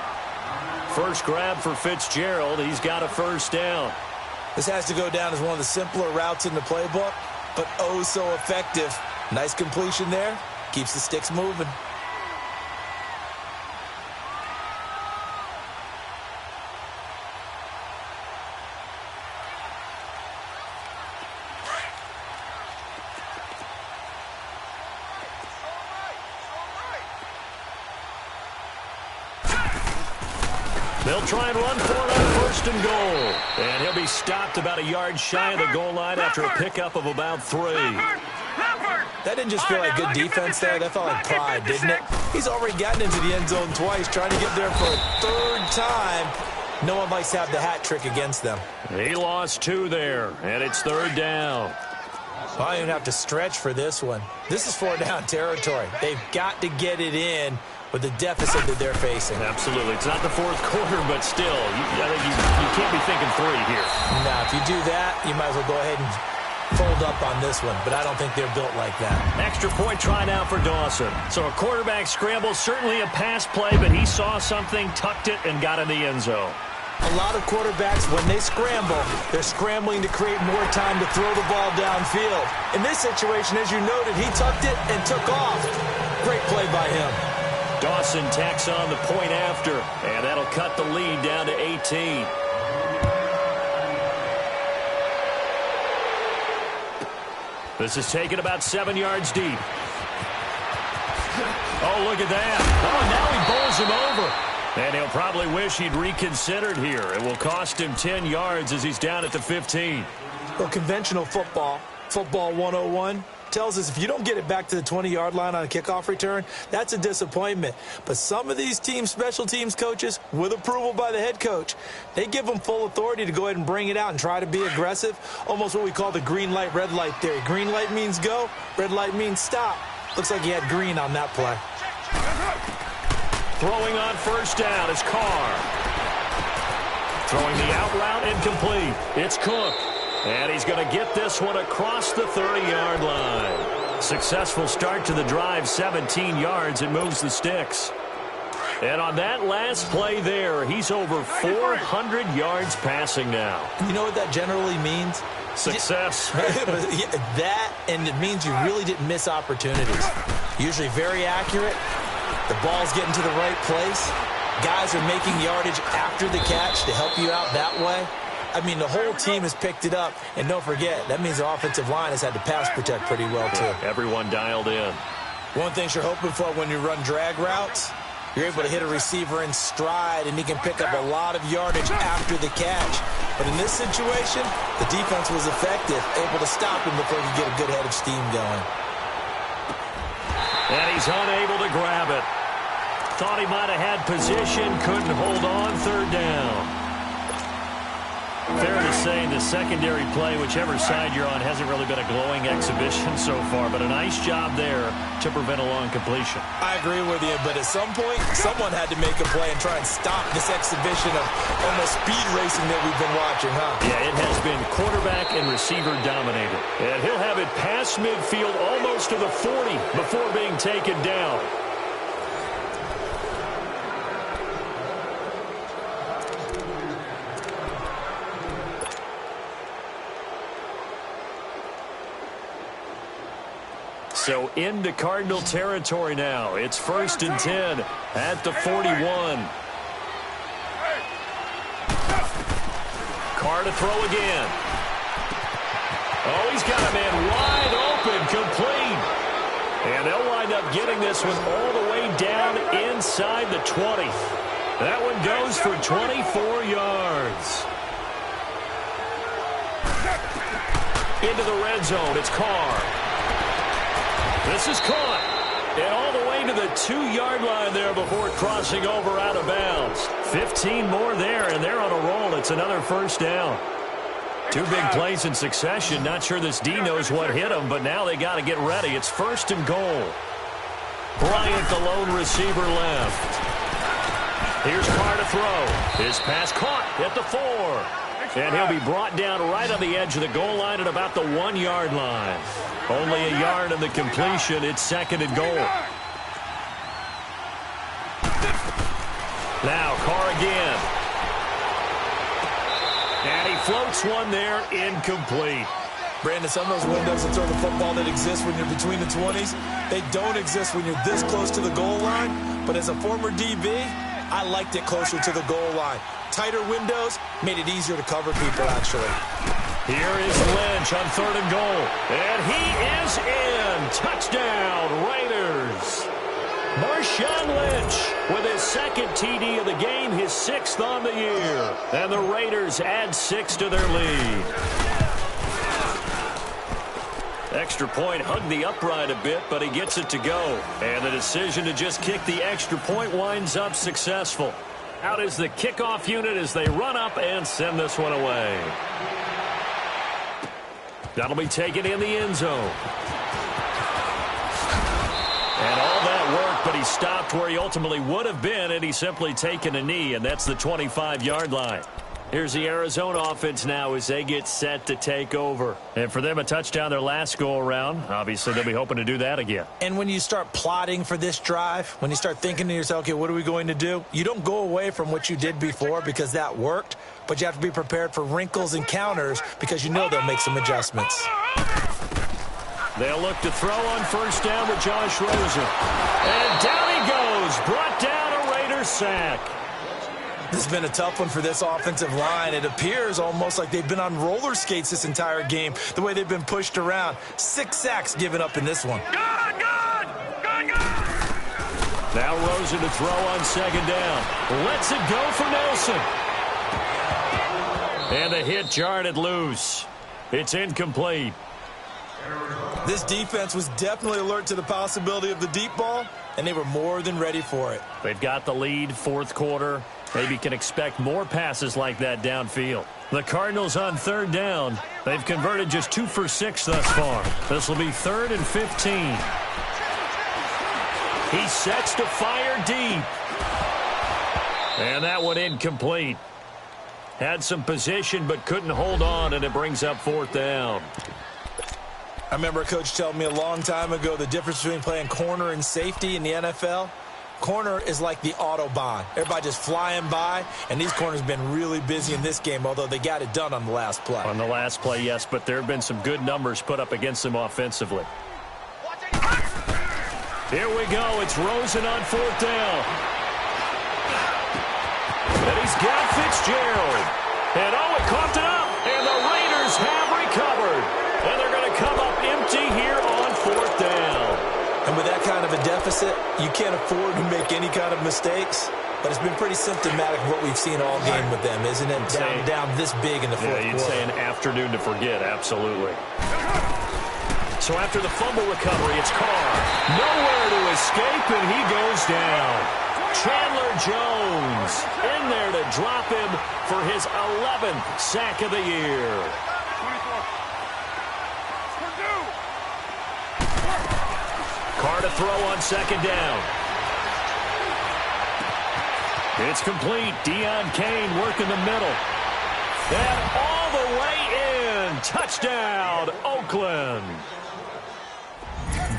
S1: First grab for Fitzgerald. He's got a first down.
S2: This has to go down as one of the simpler routes in the playbook, but oh so effective. Nice completion there. Keeps the sticks moving.
S1: They'll try and run for it on first and goal. And he'll be stopped about a yard shy of the goal line after a pickup of about 3.
S2: That didn't just feel like good defense there. That felt like pride, didn't it? He's already gotten into the end zone twice, trying to get there for a 3rd time. No one likes to have the hat trick against them.
S1: He lost 2 there, and it's 3rd down.
S2: Well, I don't even have to stretch for this one. This is 4th down territory. They've got to get it in with the deficit that they're facing.
S1: Absolutely. It's not the 4th quarter, but still, I think you can't be thinking 3 here.
S2: Now, if you do that, you might as well go ahead and fold up on this one, but I don't think they're built like that.
S1: Extra point try now for Dawson. So a quarterback scramble, certainly a pass play, but he saw something, tucked it, and got in the end zone.
S2: A lot of quarterbacks, when they scramble, they're scrambling to create more time to throw the ball downfield. In this situation, as you noted, he tucked it and took off. Great play by him.
S1: Dawson tacks on the point after, and that'll cut the lead down to 18. This is taken about 7 yards deep. Oh, look at that. Oh, now he bowls him over. And he'll probably wish he'd reconsidered here. It will cost him 10 yards as he's down at the 15.
S2: Well, conventional football 101, tells us if you don't get it back to the 20-yard line on a kickoff return, that's a disappointment. But some of these team special teams coaches, with approval by the head coach, they give them full authority to go ahead and bring it out and try to be aggressive, almost what we call the green light, red light theory. Green light means go, red light means stop. Looks like he had green on that play.
S1: Throwing on first down is Carr. Throwing the out route incomplete. It's Cook. And he's going to get this one across the 30-yard line. Successful start to the drive, 17 yards, and moves the sticks. And on that last play there, he's over 400 yards passing now.
S2: You know what that generally means?
S1: Success.
S2: That, and it means you really didn't miss opportunities. Usually very accurate. The ball's getting to the right place. Guys are making yardage after the catch to help you out that way. I mean, the whole team has picked it up. And don't forget, that means the offensive line has had to pass protect pretty well, too.
S1: Everyone dialed in.
S2: One thing you're hoping for when you run drag routes, you're able to hit a receiver in stride, and he can pick up a lot of yardage after the catch. But in this situation, the defense was effective, able to stop him before he could get a good head of steam going.
S1: And he's unable to grab it. Thought he might have had position, couldn't hold on, 3rd down. Fair to say the secondary play, whichever side you're on, hasn't really been a glowing exhibition so far, but a nice job there to prevent a long completion.
S2: I agree with you, but at some point, someone had to make a play and try and stop this exhibition of almost speed racing that we've been watching, huh?
S1: Yeah, it has been quarterback and receiver dominated. And he'll have it past midfield almost to the 40 before being taken down. So into Cardinal territory now. It's 1st and 10 at the 41. Carr to throw again. Oh, he's got a man wide open, complete. And they'll wind up getting this one all the way down inside the 20. That one goes for 24 yards. Into the red zone, it's Carr. This is caught. And all the way to the 2-yard line there before crossing over out of bounds. 15 more there, and they're on a roll. It's another first down. 2 big plays in succession. Not sure this D knows what hit him, but now they got to get ready. It's 1st and goal. Bryant, the lone receiver, left. Here's Carr to throw. His pass caught at the 4. And he'll be brought down right on the edge of the goal line at about the 1-yard line. Only a yard in the completion. It's 2nd and goal. Now Carr again. And he floats one there, incomplete.
S2: Brandon, some of those windows to throw the football that exist when you're between the 20s, they don't exist when you're this close to the goal line. But as a former DB, I liked it closer to the goal line. Tighter windows made it easier to cover people, actually.
S1: Here is Lynch on 3rd and goal. And he is in. Touchdown, Raiders. Marshawn Lynch with his 2nd TD of the game, his 6th on the year. And the Raiders add 6 to their lead. Extra point hugged the upright a bit, but he gets it to go. And the decision to just kick the extra point winds up successful. Out is the kickoff unit as they run up and send this one away. That'll be taken in the end zone. And all that work, but he stopped where he ultimately would have been, and he's simply taken a knee, and that's the 25-yard line. Here's the Arizona offense now as they get set to take over. And for them, a touchdown their last go-around. Obviously, they'll be hoping to do that again.
S2: And when you start plotting for this drive, when you start thinking to yourself, okay, what are we going to do? You don't go away from what you did before because that worked, but you have to be prepared for wrinkles and counters because you know they'll make some adjustments.
S1: They'll look to throw on 1st down with Josh Rosen. And down he goes, brought down a Raiders sack.
S2: This has been a tough one for this offensive line. It appears almost like they've been on roller skates this entire game, the way they've been pushed around. 6 sacks given up in this one.
S3: Good!
S1: Now Rosen to throw on 2nd down. Lets it go for Nelson. And the hit jarred it loose. It's incomplete.
S2: This defense was definitely alert to the possibility of the deep ball, and they were more than ready for it.
S1: They've got the lead, 4th quarter. Maybe can expect more passes like that downfield. The Cardinals on 3rd down. They've converted just 2 for 6 thus far. This will be 3rd and 15. He sets to fire deep. And that one incomplete. Had some position but couldn't hold on, and it brings up 4th down.
S2: I remember a coach telling me a long time ago the difference between playing corner and safety in the NFL. Corner is like the Autobahn. Everybody just flying by, and these corners have been really busy in this game, although they got it done on the last play.
S1: On the last play, yes, but there have been some good numbers put up against them offensively. Here we go. It's Rosen on 4th down. And he's got Fitzgerald. And it coughed it up. And the Raiders have recovered. And they're going to come up empty here on 4th down.
S2: And with that kind of a deficit, you can't afford to make any kind of mistakes. But it's been pretty symptomatic of what we've seen all game with them, isn't it? Down this big in the 4th quarter.
S1: Yeah, you'd say an afternoon to forget, absolutely. So after the fumble recovery, it's Carr. Nowhere to escape, and he goes down. Chandler Jones in there to drop him for his 11th sack of the year. Carr to throw on 2nd down. It's complete. Deon Cain working the middle. And all the way in. Touchdown, Oakland.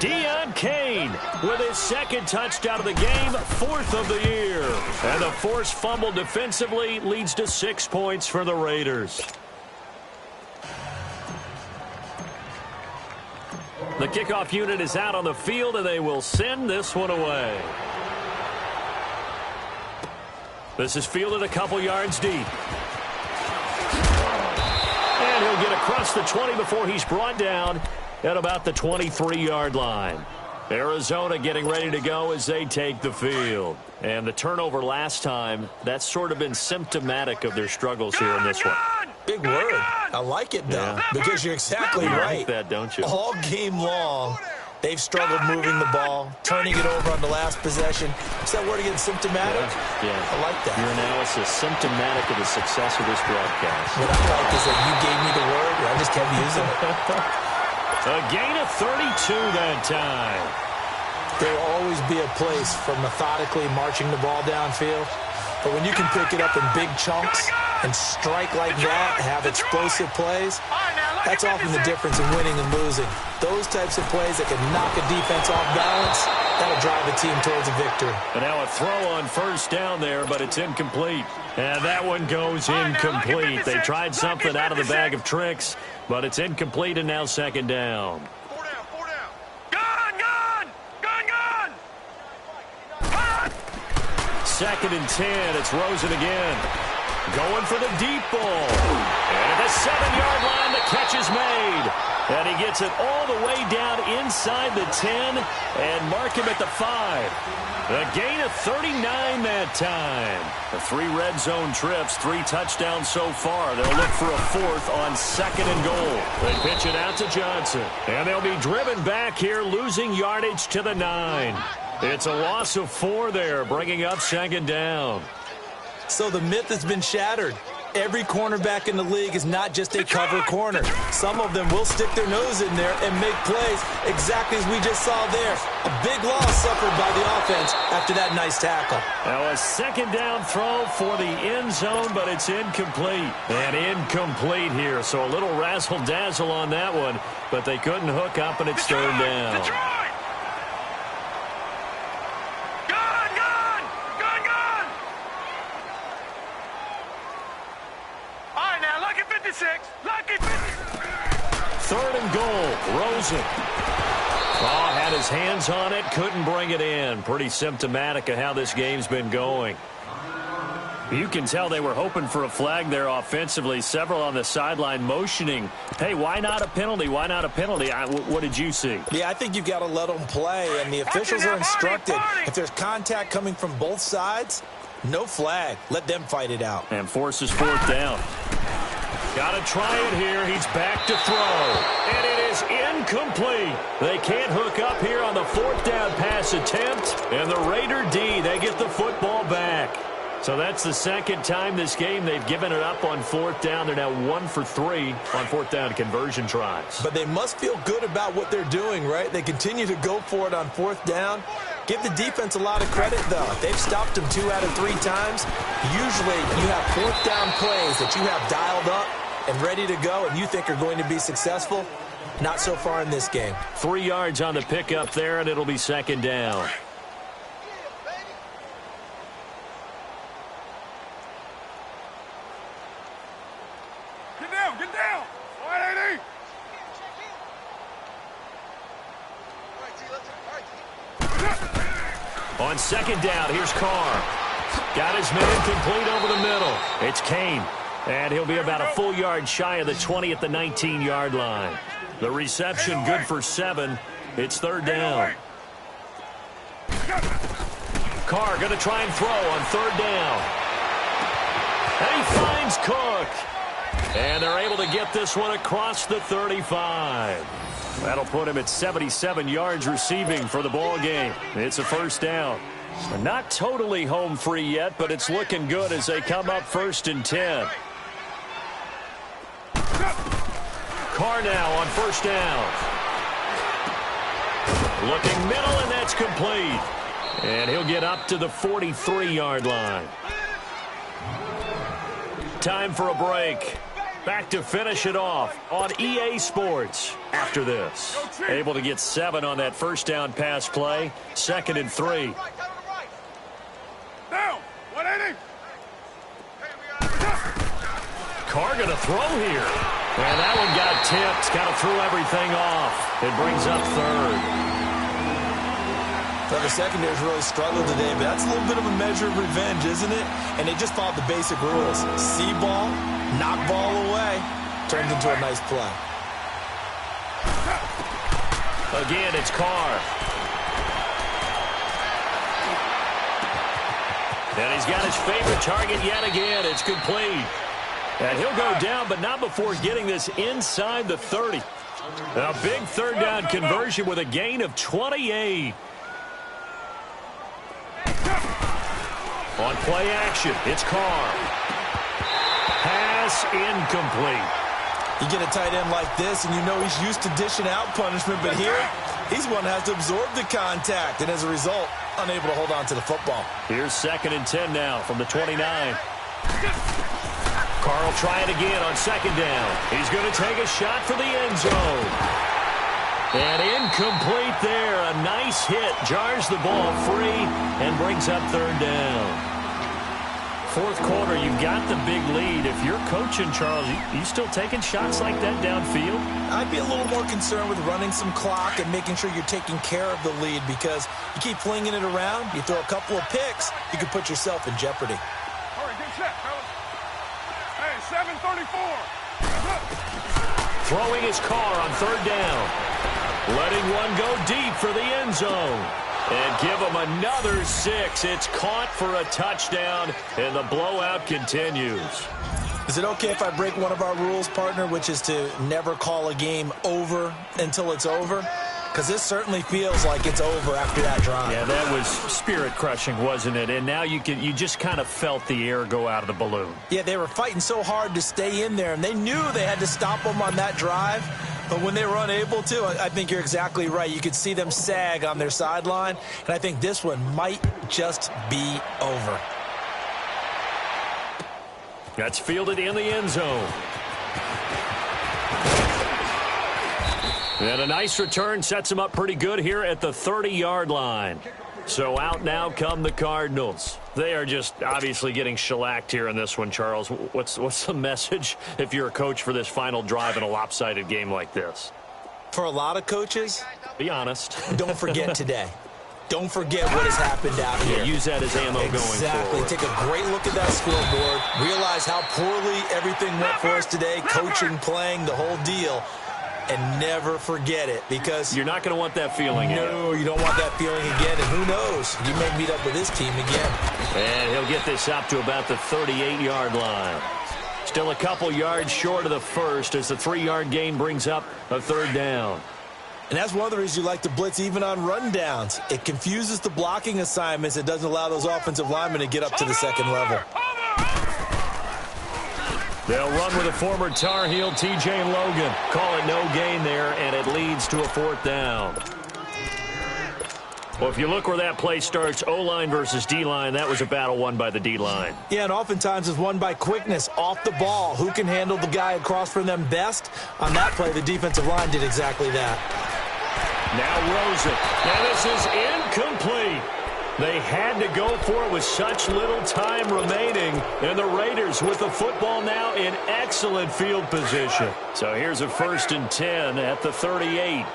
S1: Deon Cain with his 2nd touchdown of the game, 4th of the year. And the forced fumble defensively leads to 6 points for the Raiders. The kickoff unit is out on the field, and they will send this one away. This is fielded a couple yards deep. across the 20 before he's brought down at about the 23-yard line. Arizona getting ready to go as they take the field. And the turnover last time, that's sort of been symptomatic of their struggles here in this one.
S2: Big word. I like it, though, because you're exactly right.
S1: You like that, don't you?
S2: All game long, they've struggled moving the ball, turning it over on the last possession. Is that word again, symptomatic?
S1: Yeah.
S2: I like that.
S1: Your analysis, symptomatic of the success of this broadcast.
S2: What I like is that you gave me the word, and I just kept using it.
S1: A gain of 32 that time.
S2: There will always be a place for methodically marching the ball downfield. But when you can pick it up in big chunks and strike like that, have explosive plays, that's often the difference in winning and losing. Those types of plays that can knock a defense off balance, that'll drive a team towards a victory.
S1: And now a throw on first down there, but it's incomplete. And that one goes incomplete. They tried something out of the bag of tricks, but it's incomplete, and now second down. Second and 10. It's Rosen again. Going for the deep ball. And at the 7-yard line, the catch is made. And he gets it all the way down inside the 10 and mark him at the 5. A gain of 39 that time. The 3 red zone trips, 3 touchdowns so far. They'll look for a 4th on second and goal. They pitch it out to Johnson. And they'll be driven back here, losing yardage to the 9. It's a loss of 4 there, bringing up second down.
S2: So the myth has been shattered. Every cornerback in the league is not just a cover corner. Some of them will stick their nose in there and make plays exactly as we just saw there. A big loss suffered by the offense after that nice tackle.
S1: Now a second down throw for the end zone, but it's incomplete. And incomplete here, so a little razzle-dazzle on that one, but they couldn't hook up, and it's third down. Third and goal, Rosen. Had his hands on it, couldn't bring it in. Pretty symptomatic of how this game's been going. You can tell they were hoping for a flag there offensively. Several on the sideline motioning, hey, why not a penalty? Why not a penalty? What did you see?
S2: Yeah, I think you've got to let them play, and the officials are instructed. If there's contact coming from both sides, no flag. Let them fight it out.
S1: And forces 4th down. Got to try it here. He's back to throw. And it is incomplete. They can't hook up here on the 4th down pass attempt. And the Raider D, they get the football back. So that's the second time this game they've given it up on 4th down. They're now 1 for 3 on 4th down conversion tries.
S2: But they must feel good about what they're doing, right? They continue to go for it on 4th down. Give the defense a lot of credit, though. They've stopped them 2 out of 3 times. Usually you have 4th down plays that you have dialed up and ready to go and you think are going to be successful. Not so far in this game.
S1: 3 yards on the pickup there, and it'll be second down.
S3: Get down, get down. All right, AD.
S1: On second down, here's Carr. Got his man complete over the middle. It's Kane. And he'll be about a full yard shy of the 20 at the 19-yard line. The reception good for 7. It's third down. Carr going to try and throw on third down. And he finds Cook. And they're able to get this one across the 35. That'll put him at 77 yards receiving for the ball game. It's a first down. Not totally home free yet, but it's looking good as they come up 1st and 10. Carr now on first down. Looking middle, and that's complete. And he'll get up to the 43-yard line. Time for a break. Back to finish it off on EA Sports after this. Able to get 7 on that first down pass play. 2nd and 3.
S3: Down. 180.
S1: Carr going to throw here. And that one got tipped. Kind of threw everything off. It brings up third.
S2: Well, the secondary's really struggled today, but that's a little bit of a measure of revenge, isn't it? And they just followed the basic rules. See ball, knock ball away. turns into a nice play.
S1: Again, it's Carr. And he's got his favorite target yet again. It's complete. And he'll go down, but not before getting this inside the 30. A big third down conversion with a gain of 28. On play action, it's Carr. Pass incomplete.
S2: You get a tight end like this, and you know he's used to dishing out punishment, but here, he's one that has to absorb the contact, and as a result, unable to hold on to the football.
S1: Here's 2nd and 10 now from the 29. Carr will try it again on 2nd down. He's going to take a shot for the end zone. And incomplete there. A nice hit. Jars the ball free and brings up 3rd down. 4th quarter, you've got the big lead. If you're coaching, Charles, you still taking shots like that downfield?
S2: I'd be a little more concerned with running some clock and making sure you're taking care of the lead, because you keep flinging it around, you throw a couple of picks, you could put yourself in jeopardy.
S3: All right, good check, fellas. Hey, 7:34.
S1: Throwing his Carr on 3rd down. Letting one go deep for the end zone. And give him another 6. It's caught for a touchdown, and the blowout continues.
S2: Is it okay if I break one of our rules, partner, which is to never call a game over until it's over? Because this certainly feels like it's over after that drive.
S1: Yeah, that was spirit-crushing, wasn't it? And now you just kind of felt the air go out of the balloon.
S2: Yeah, they were fighting so hard to stay in there, and they knew they had to stop them on that drive. But when they were unable to, I think you're exactly right. You could see them sag on their sideline, and I think this one might just be over.
S1: That's fielded in the end zone. And a nice return sets him up pretty good here at the 30-yard line. So out now come the Cardinals. They are just obviously getting shellacked here in this one, Charles. What's the message if you're a coach for this final drive in a lopsided game like this?
S2: For a lot of coaches,
S1: be honest.
S2: Don't forget today. Don't forget what has happened out here.
S1: Use that as ammo going forward.
S2: Exactly. Take a great look at that scoreboard. Realize how poorly everything went for us today. Coaching, playing, the whole deal. And never forget it, because
S1: you're not going to want that feeling again.
S2: No, you don't want that feeling again. And who knows? You may meet up with this team again.
S1: And he'll get this up to about the 38-yard line. Still a couple yards short of the first as the 3-yard gain brings up a 3rd down.
S2: And that's one of the reasons you like to blitz even on rundowns. It confuses the blocking assignments. It doesn't allow those offensive linemen to get up to the second level.
S1: They'll run with a former Tar Heel, T.J. Logan. Call it no gain there, and it leads to a 4th down. Well, if you look where that play starts, O-line versus D-line, that was a battle won by the D-line.
S2: Yeah, and oftentimes it's won by quickness, off the ball. Who can handle the guy across from them best? On that play, the defensive line did exactly that.
S1: Now Rosen. Now this is incomplete. They had to go for it with such little time remaining. And the Raiders with the football now in excellent field position. So here's a 1st and 10 at the 38.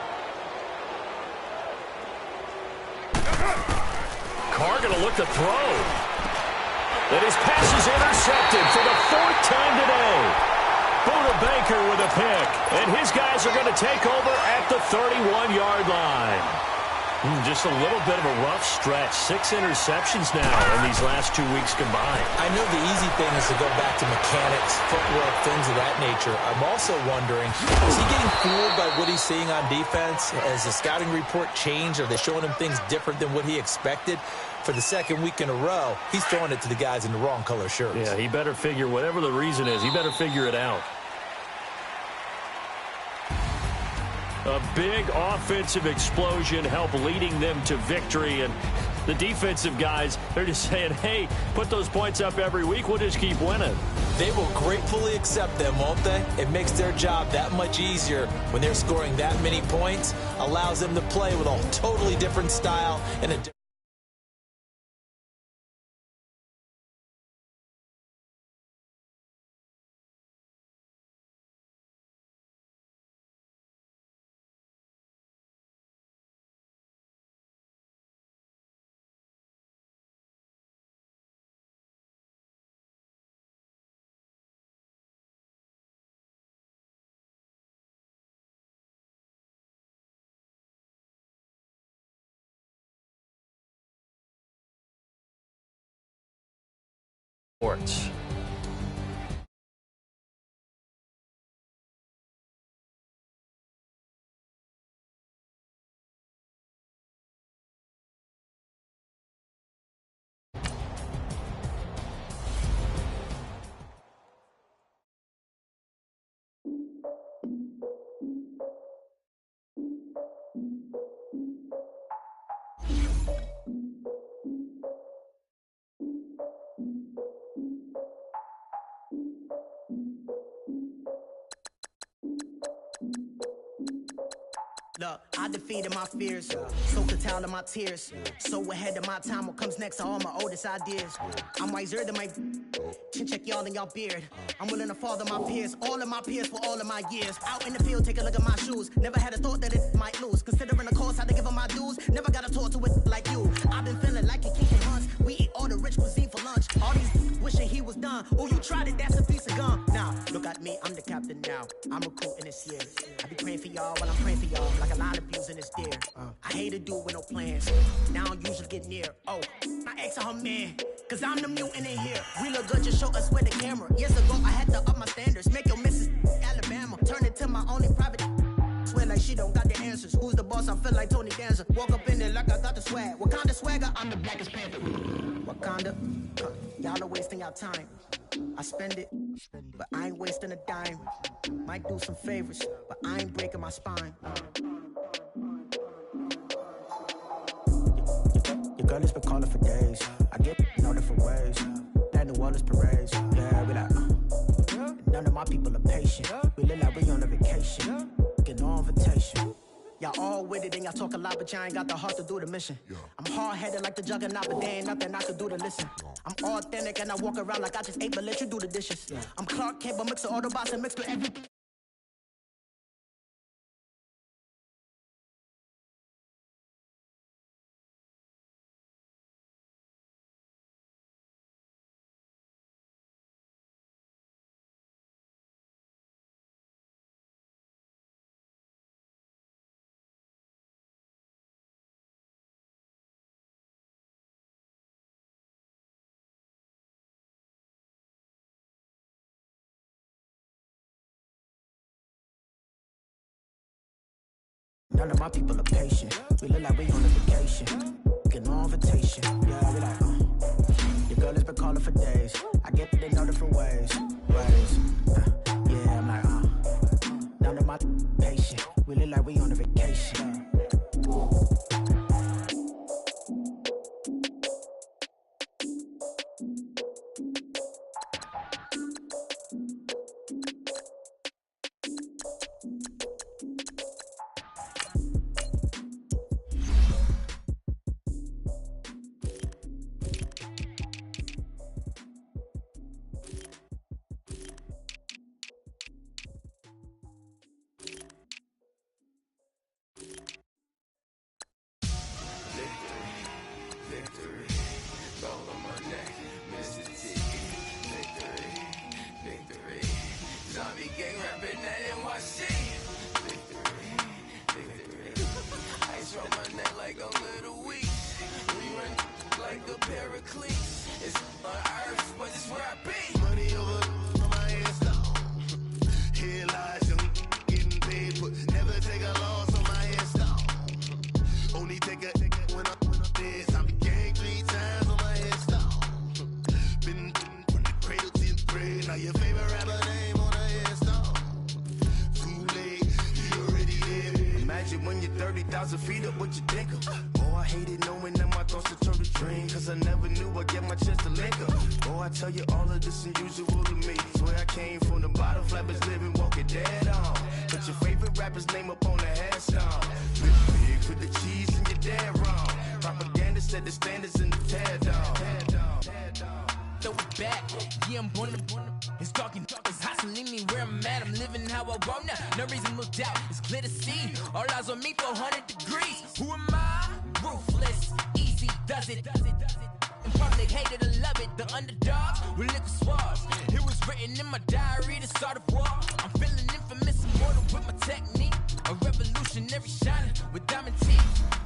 S1: Carr going to look to throw. And his pass is intercepted for the 4th time today. Buda Baker with a pick. And his guys are going to take over at the 31-yard line. Just a little bit of a rough stretch. 6 interceptions now in these last 2 weeks combined.
S2: I know the easy thing is to go back to mechanics, footwork, things of that nature. I'm also wondering, is he getting fooled by what he's seeing on defense? Has the scouting report changed? Are they showing him things different than what he expected? For the 2nd week in a row, he's throwing it to the guys in the wrong color shirts.
S1: Yeah, he better figure, whatever the reason is, he better figure it out. A big offensive explosion helped leading them to victory. And the defensive guys, they're just saying, hey, put those points up every week. We'll just keep winning.
S2: They will gratefully accept them, won't they? It makes their job that much easier when they're scoring that many points. Allows them to play with a totally different style and a
S1: Sports.
S4: Look, I defeated my fears, soaked the towel of my tears. So ahead of my time, what comes next are all my oldest ideas. I'm wiser than my chin check y'all in y'all beard. I'm willing to father my peers, all of my peers for all of my years. Out in the field, take a look at my shoes. Never had a thought that it might lose. Considering the cost, how to give them my dues. Never got a talk to it like you. I've been feeling like a king for months. We eat all the rich cuisine for lunch. All these wishing he was done. Oh, you tried it, that's a piece of gum. Now, look at me, I'm the captain now. I'm recruiting this year. I be praying for y'all while I'm praying for y'all. Like a lot of views in this deer. I hate to do with no plans. Now I usually get near. Oh, my ex on her man. Cause I'm the mutant in here. We look good, just show us where the camera. Years ago, I had to up my standards. Make your missus Alabama. Turn it to my only private. Swear like she don't got the answers. Who's the boss? I feel like Tony Danza. Walk up in there like I got the swag. What kind of swagger? I'm the blackest panther. Wakanda. Y'all are wasting your time. I spend it, but I ain't wasting a dime. Might do some favors, but I ain't breaking my spine. Your girl has been calling for days. I get in all different ways. That New Orleans parades. Yeah, we like, none of my people are patient. We look like we on a vacation. Get no invitation. Y'all all with it and y'all talk a lot, but y'all ain't got the heart to do the mission. I'm hard-headed like the juggernaut, but there ain't nothing I can do to listen. I'm authentic and I walk around like I just ate, but let you do the dishes. I'm Clark Kent, but mix the Autobots and mix with everything. None of my people are patient. We look like we on a vacation. Get no invitation. Yeah, we like, your girl has been calling for days. I get it in all different ways. Yeah, I'm like, none of my patient. We look like we on a vacation.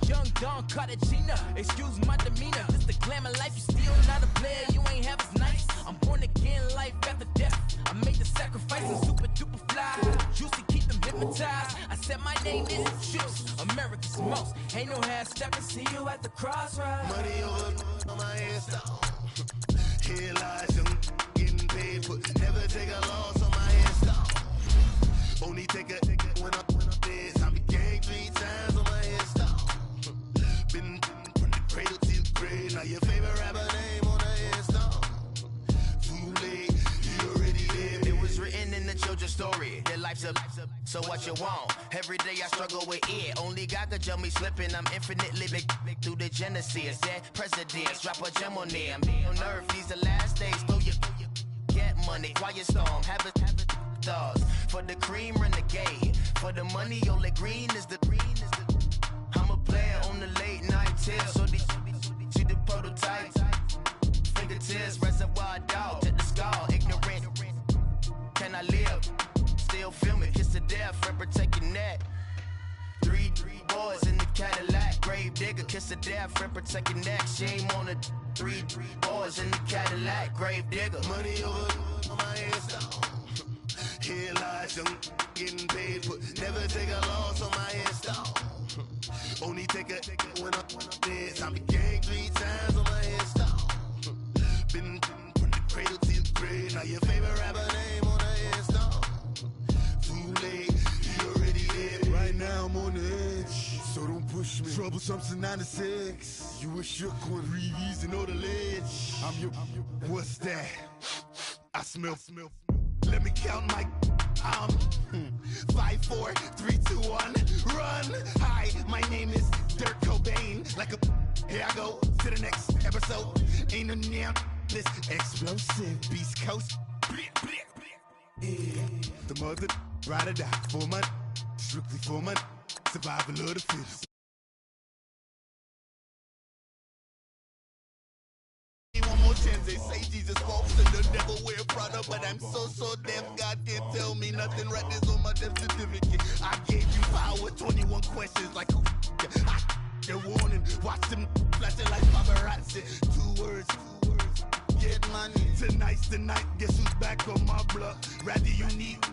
S4: Young
S5: Don Cartagena. Excuse my demeanor, just the glamour life. You still not a player, you ain't half as nice. I'm born again, life after death. I made the sacrifice and super duper fly. Juicy, keep them hypnotized. I said my name is Juice, America's most. Ain't no half stepping, see you at the crossroads.
S6: Money over on my hairstyle. Here lies young, getting paid, but never take a loss on my hairstyle. Only take a when I'm dead. I be gang 3 times on my hairstyle. Been from the cradle to the grave. Now your favorite rapper name on the hairstyle. Too late, you already there.
S7: It was written in the children's story. Their life's a so what you want? Every day I struggle with it. Only God could jump me slipping. I'm infinitely big through the genesis. Dead presidents, drop a gem on them. On earth, these the last days. Throw your get money, quiet storm. Have a thoughts. For the cream, renegade. For the money, only green is the green is the. I'm a player on the late night tips. So they see the prototype. Fingertips, reservoir dog. Check the skull, ignorant. Can I live? Still feel me, kiss to death, friend, protect your neck. 3 boys in the Cadillac, grave digger, kiss to death, friend, protect your neck. Shame on the 3 boys in the Cadillac, grave digger.
S6: Money over on my hairstyle. Here lies young, getting paid, but never take a loss on my hairstyle. Only take a when I'm dead. I be gang 3 times on my hairstyle. Been from the cradle to the grave. Now your favorite rapper name on the hairstyle. Too late, you already there. Right now I'm on the edge, so don't push me. Troublesome to 96. You a shook one, breathe and know the ledge. I'm your. What's that? I smell. Let me count my. 5, 4, 3, 2, 1, run. Hi, my name is Dirk Cobain. Like a. Here I go to the next episode. Ain't no damn this explosive Beast Coast. Yeah. The mother ride or die for my strictly for my survival of the fittest. One more chance, they say Jesus walks and the devil wear Prada, but I'm so deaf, God can't tell me nothing. Right there's on my death certificate. I gave you power, 21 questions like who your warning, watch them flashing like paparazzi. 2 words, get money. Tonight's the night, guess who's back on my block? Rather unique,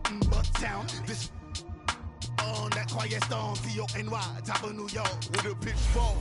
S6: Bucktown, this on that quiet storm, T-O-N-Y, top of New York, with a pitchfork.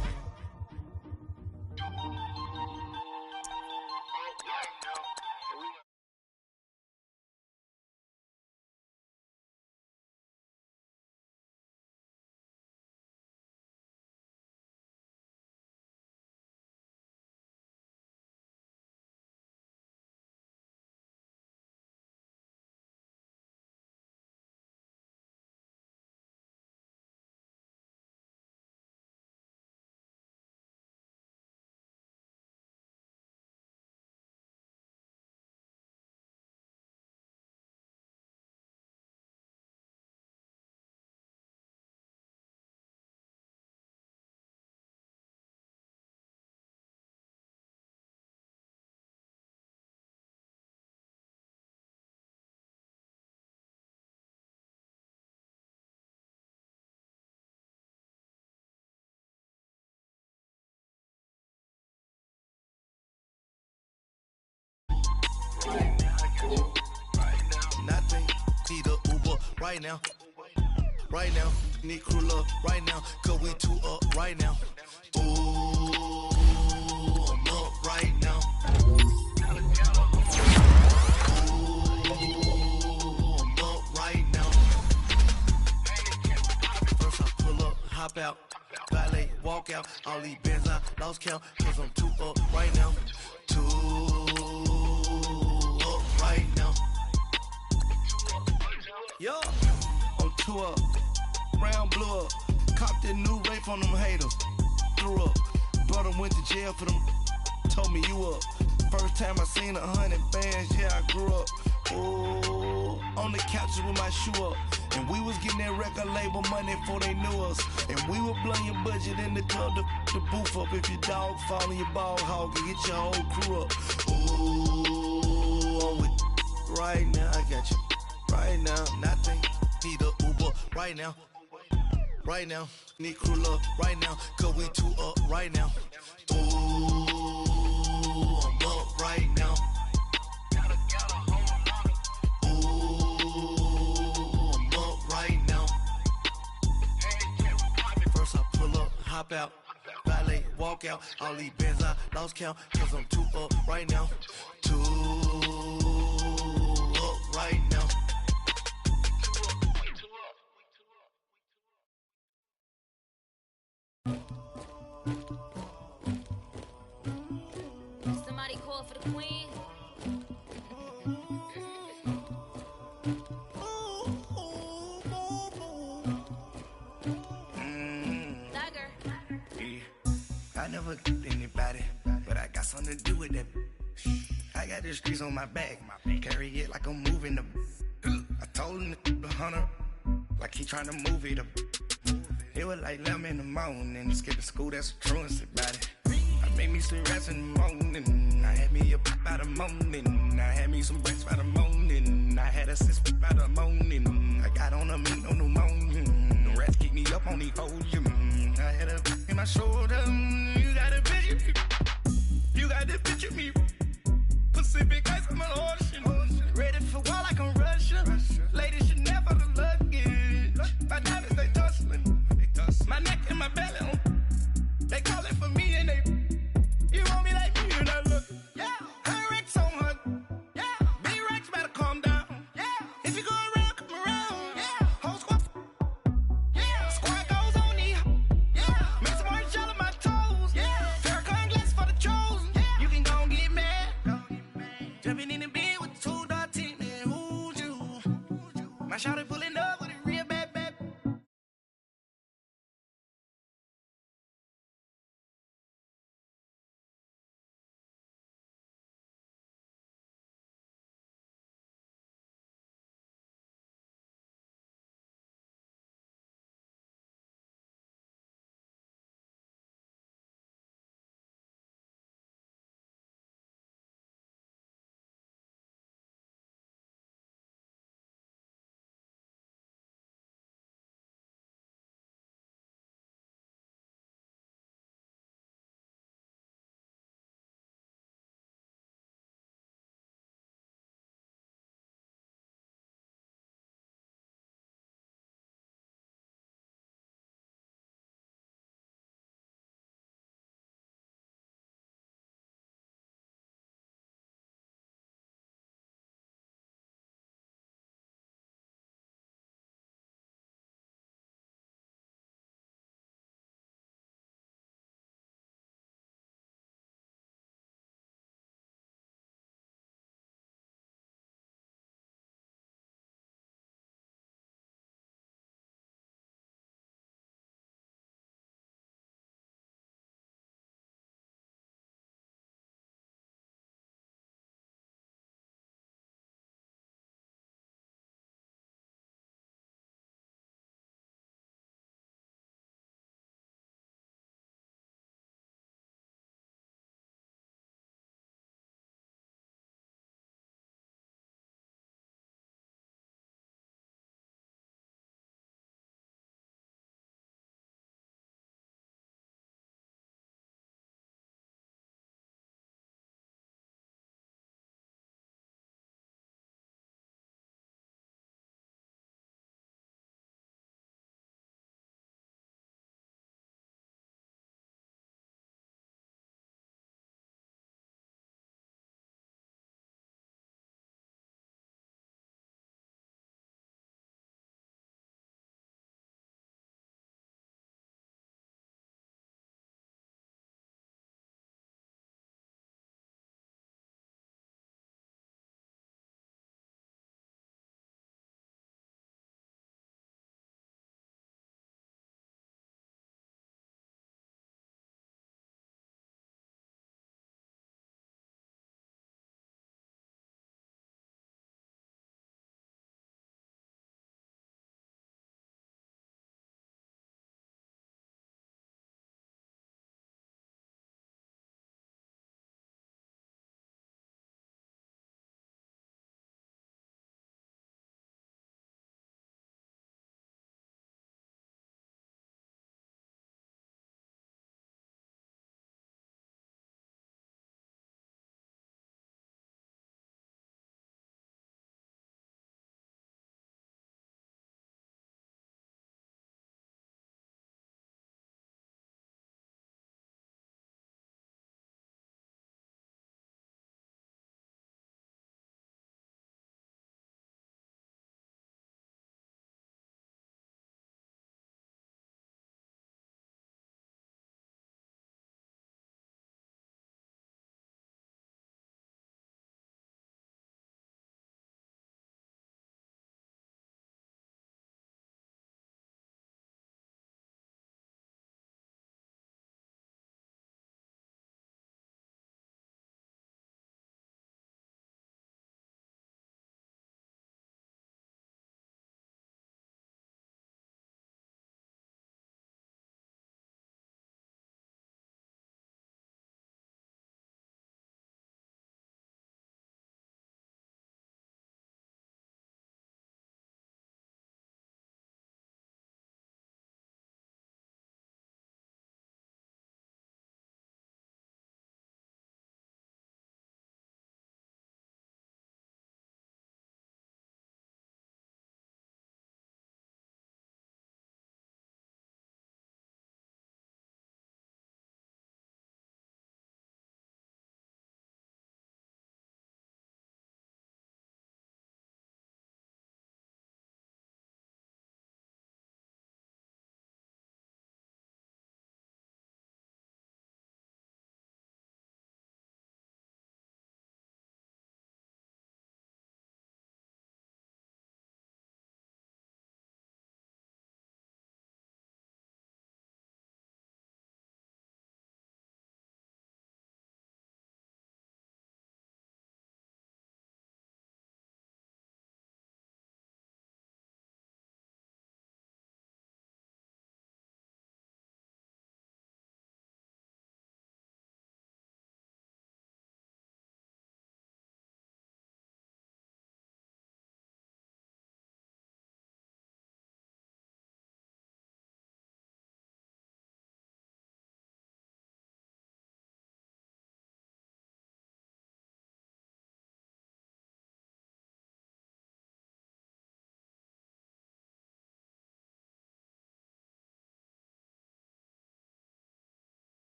S8: Nothing, need a Uber right now. Right now, need crew love right now. Cause we 2 up right now. Ooh, I'm up right now. Ooh, I'm up right now. First I pull up, hop out, valet, walk out. All these bands I lost count. Cause I'm 2 up right now. 2 up right now. Yo, I'm 2 up, round blew up, copped that new rape on them haters, threw up, brother went to jail for them, told me you up, first time I seen 100 bands, yeah I grew up, ooh, on the couches with my shoe up, and we was getting that record label money before they knew us, and we were blowing your budget in the club to the booth up, if your dog fall in your ball hog and get your whole crew up, ooh, I'm with right now, I got you. Right now, nothing, need a Uber right now.
S6: right now. Need crew up right now, cause we two up right now. Ooh, I'm up right now. Ooh, I'm up right now. First I pull up, hop out, valet, walk out. All these bands I lost count, cause I'm two up right now. Two up right now.
S9: Somebody call for the queen. Dagger.
S8: Yeah. I never anybody, but I got something to do with that. I got the streets on my back, carry it like I'm moving the. I told him the hunter, like he trying to move it up. It was like 11 in the morning, skip to school, that's a truancy about it. I made me some rest in the morning, I had me a pop by the morning, I had me some breaks by the morning, I had a six by the morning, I got on a meat on the morning, the rats keep me up on the volume, I had a in my shoulder, you got a picture, you got the picture me, Pacific ice on my ocean, ready for war like I'm Russian, ladies should never the luggage, my diamonds they tussling. My neck and my belly on. They calling for me and they. You want me like me and I look. Yeah. Her Rex on her. Yeah. Big Rex better calm down. Yeah. If you go around, come around. Yeah. Whole squad. Yeah. Squad goes on me. Yeah. Make some orange gel on my toes. Yeah. Farrakhan glass for the chosen. Yeah. You can go and get mad. Jumping in the bed with 2 dark teeth, man. Who's you? My shawty pulling up with a real bad.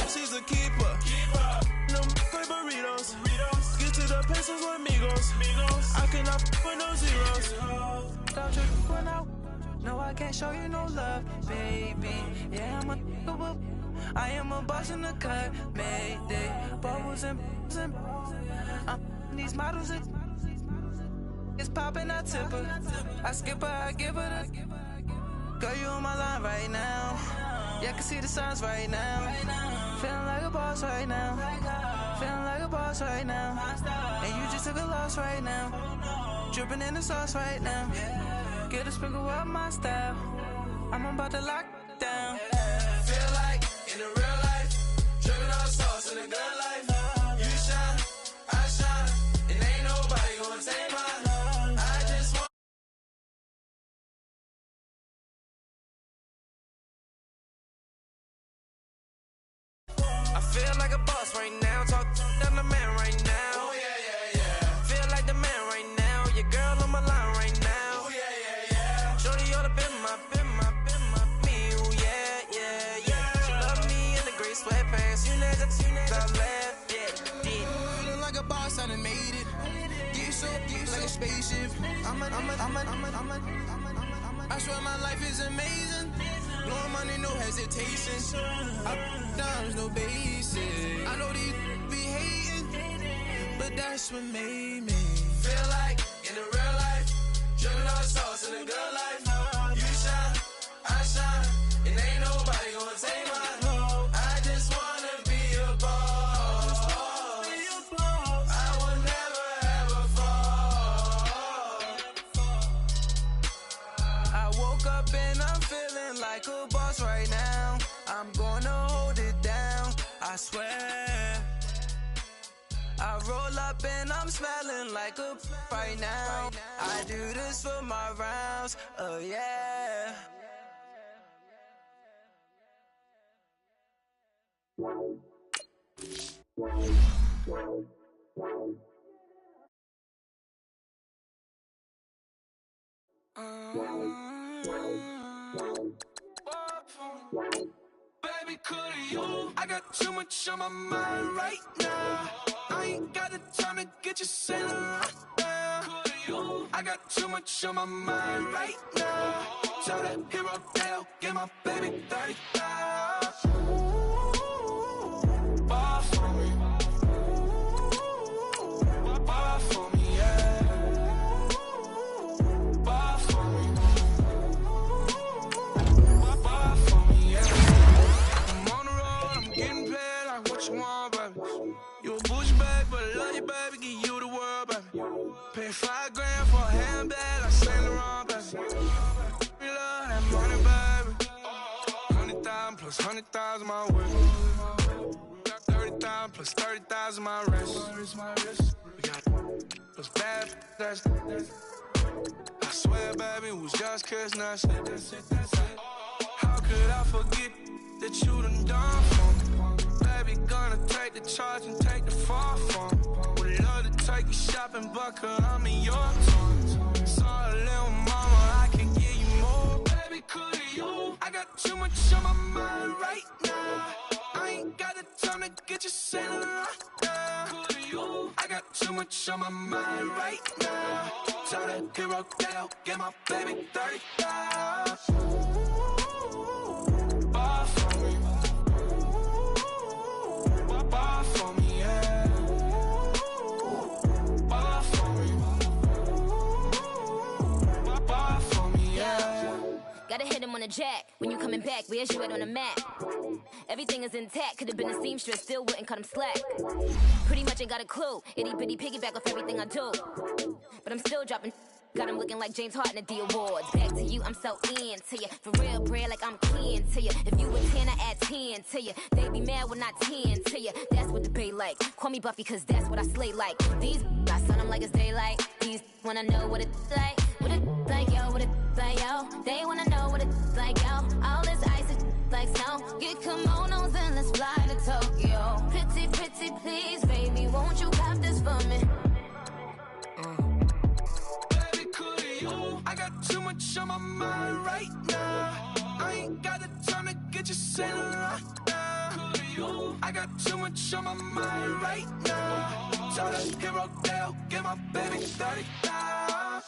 S10: She's a keeper. No burritos. Get to the pesos with amigos. I cannot with no zeros.
S11: Don't you run out? No, I can't show you no love, baby. Yeah, I am a boss in the cut, Mayday. Bubbles and these models it's popping, I tip her. I skip her, I give her the. Girl, you on my line right now. Yeah, I can see the signs right now. Feeling like a boss right now. Feeling like a boss right now. And you just took a loss right now. Dripping in the sauce right now. Get a sprinkle up my style. I'm about to lock down.
S10: Feel like in the real life, dripping on sauce in the good life. You shine, I shine, and ain't nobody gonna take mine. I just want. I feel like a boss right now. Talk to the man right now. Oh yeah. Feel like the man right now. Your girl on my line right now. Oh yeah. Shorty ought to been my me. Oh yeah. She love me in the gray sweatpants. You never left. Yeah. Feeling like a boss, I done made it. Get so like a spaceship. I swear my life is amazing. Blowing money, no hesitation. Up, downs, no basic. I know these be hating, but that's what made me feel like in the real life, dripping on sauce in the good life. You shine, I shine, and ain't nobody gonna take mine. I just wanna be a boss. I will never ever fall. I woke up and I'm feeling like a boss right now. I'm gonna hold it down, I swear. I roll up and I'm smelling like a right now. I do this for my rounds, oh yeah. Baby, could you? I got too much on my mind right now. I ain't got the time to get you sailing right now. Could you? I got too much on my mind right now. Tell that hero Dale, get my baby 30,000. Bar for me. Bar for me, yeah. Bar for me. Bar for me, yeah. I'm on the road, I'm getting paid like what you want, baby. You a bougie baby, but I love you, baby. Give you the world, baby. Pay $5 grand for a handbag like Saint Laurent, baby. We love that money, baby. 100,000 plus 100,000 my way. 30,000 plus 30,000 my wrist. We got those bad, that's. I swear, baby, it was just kiss, that's it. How could I forget that you done for me? Baby, gonna take the charge and take the fall from me. Would love to take you shopping, but cause I'm in your town. Sorry, little mama, I can give you more. Baby, could you? I got too much on my mind right now. I ain't got the time to get you sailing right now. Could you? I got too much on my mind right now. Tell that hero Dale, get my baby 30,000. Bar for me. Bar for me, yeah. Bar for me. Bar for me, yeah.
S9: Gotta hit him on the jack. When you coming back, where's you at on the map? Everything is intact. Could've been a seamstress, still wouldn't cut him slack. Pretty much ain't got a clue. Itty bitty piggyback off everything I do. But I'm still dropping. Got him looking like James Harden at the awards. Back to you, I'm so into you. For real, bread, like I'm kin to you. If you a 10, I add 10 to you. They be mad when I 10 to you. That's what the bay like. Call me Buffy, cause that's what I slay like. These, I sun them like it's daylight. These wanna know what it's like. What it like, yo, what it like, yo. They wanna know what it's like, yo. All this ice is like snow. Get kimonos and let's fly to Tokyo. Pretty, pretty, please, baby, won't you cop this for me?
S10: I got too much on my mind right now. I ain't got the time to get you sailing right now. Could you? I got too much on my mind right now. So let's get Rodale, get my baby 30 now.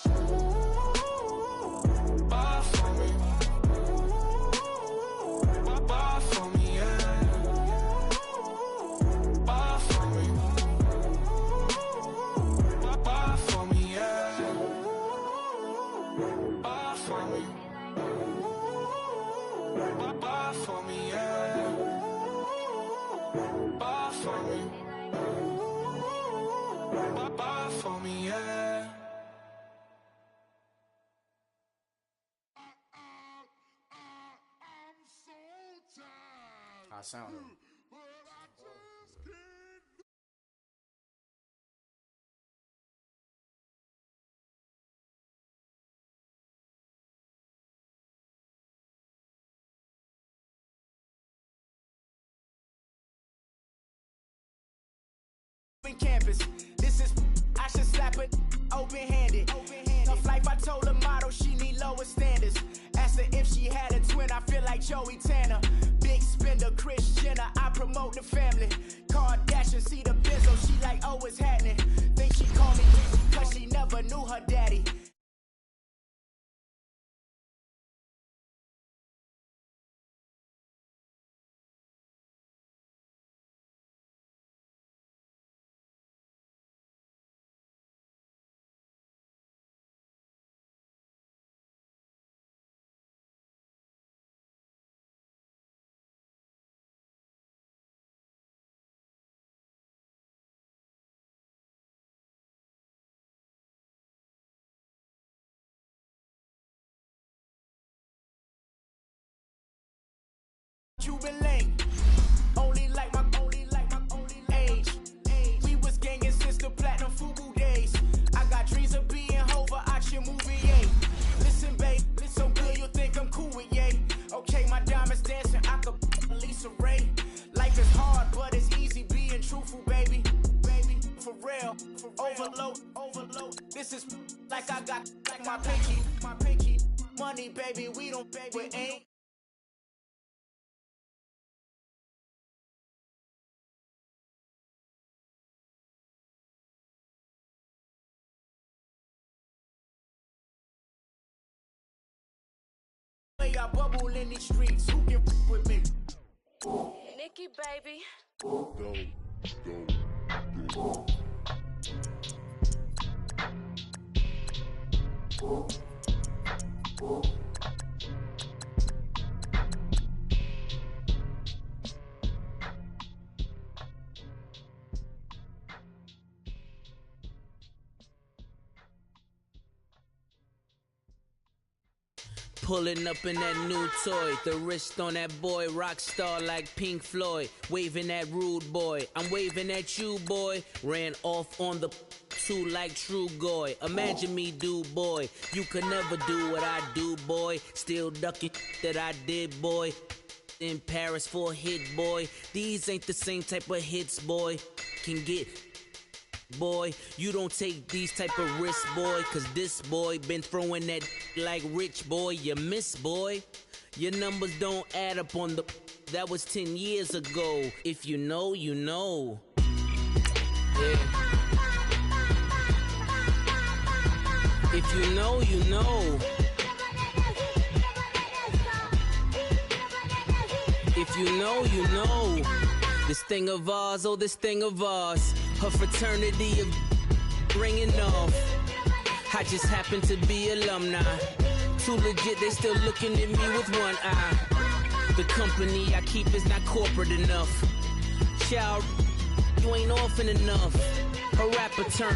S10: Bar for me. Bar for me, yeah. Bar for me. Bar for me, yeah. Bar for me. Bar for me, yeah. Bar for me. Bar for me, yeah.
S12: I sound it.
S13: Campus, this is I should slap it open-handed. Tough life, I told her model she need lower standards. Asked her if she had a twin, I feel like Joey Tanner. Big spender, Kris Jenner, I promote the family. Kardashian, see the Benzo, she like, oh, it's happening. Think she called me cause she never knew her daddy. Cuban link, only like my age. We was gangin' since the platinum Fubu days. I got dreams of being Hova, out your movie, yay. Listen, babe, so good you think I'm cool with yay. Okay, my diamonds dancing, I could Lisa Ray. Life is hard, but it's easy being truthful, baby. For real, overload. This is like I got like my pinky. Money, baby, we don't pay with ain't. I bubble in these streets, who can f with me?
S14: Nikki, baby.
S15: Go.
S16: Pulling up in that new toy, the wrist on that boy, rock star like Pink Floyd, waving at rude boy, I'm waving at you boy, ran off on the two like True Goy, imagine me do boy, you could never do what I do boy, still ducking that I did boy, in Paris for a hit boy, these ain't the same type of hits boy, can get boy, you don't take these type of risks, boy, cause this boy been throwing that like rich boy, you miss, boy. Your numbers don't add up on the, that was 10 years ago. If you know, you know. Yeah. If you know, you know. If you know, you know. This thing of ours, oh, this thing of ours. Her fraternity of ringing off. I just happen to be alumni. Too legit, they still looking at me with one eye. The company I keep is not corporate enough. Child, you ain't orphan enough. A rapper turn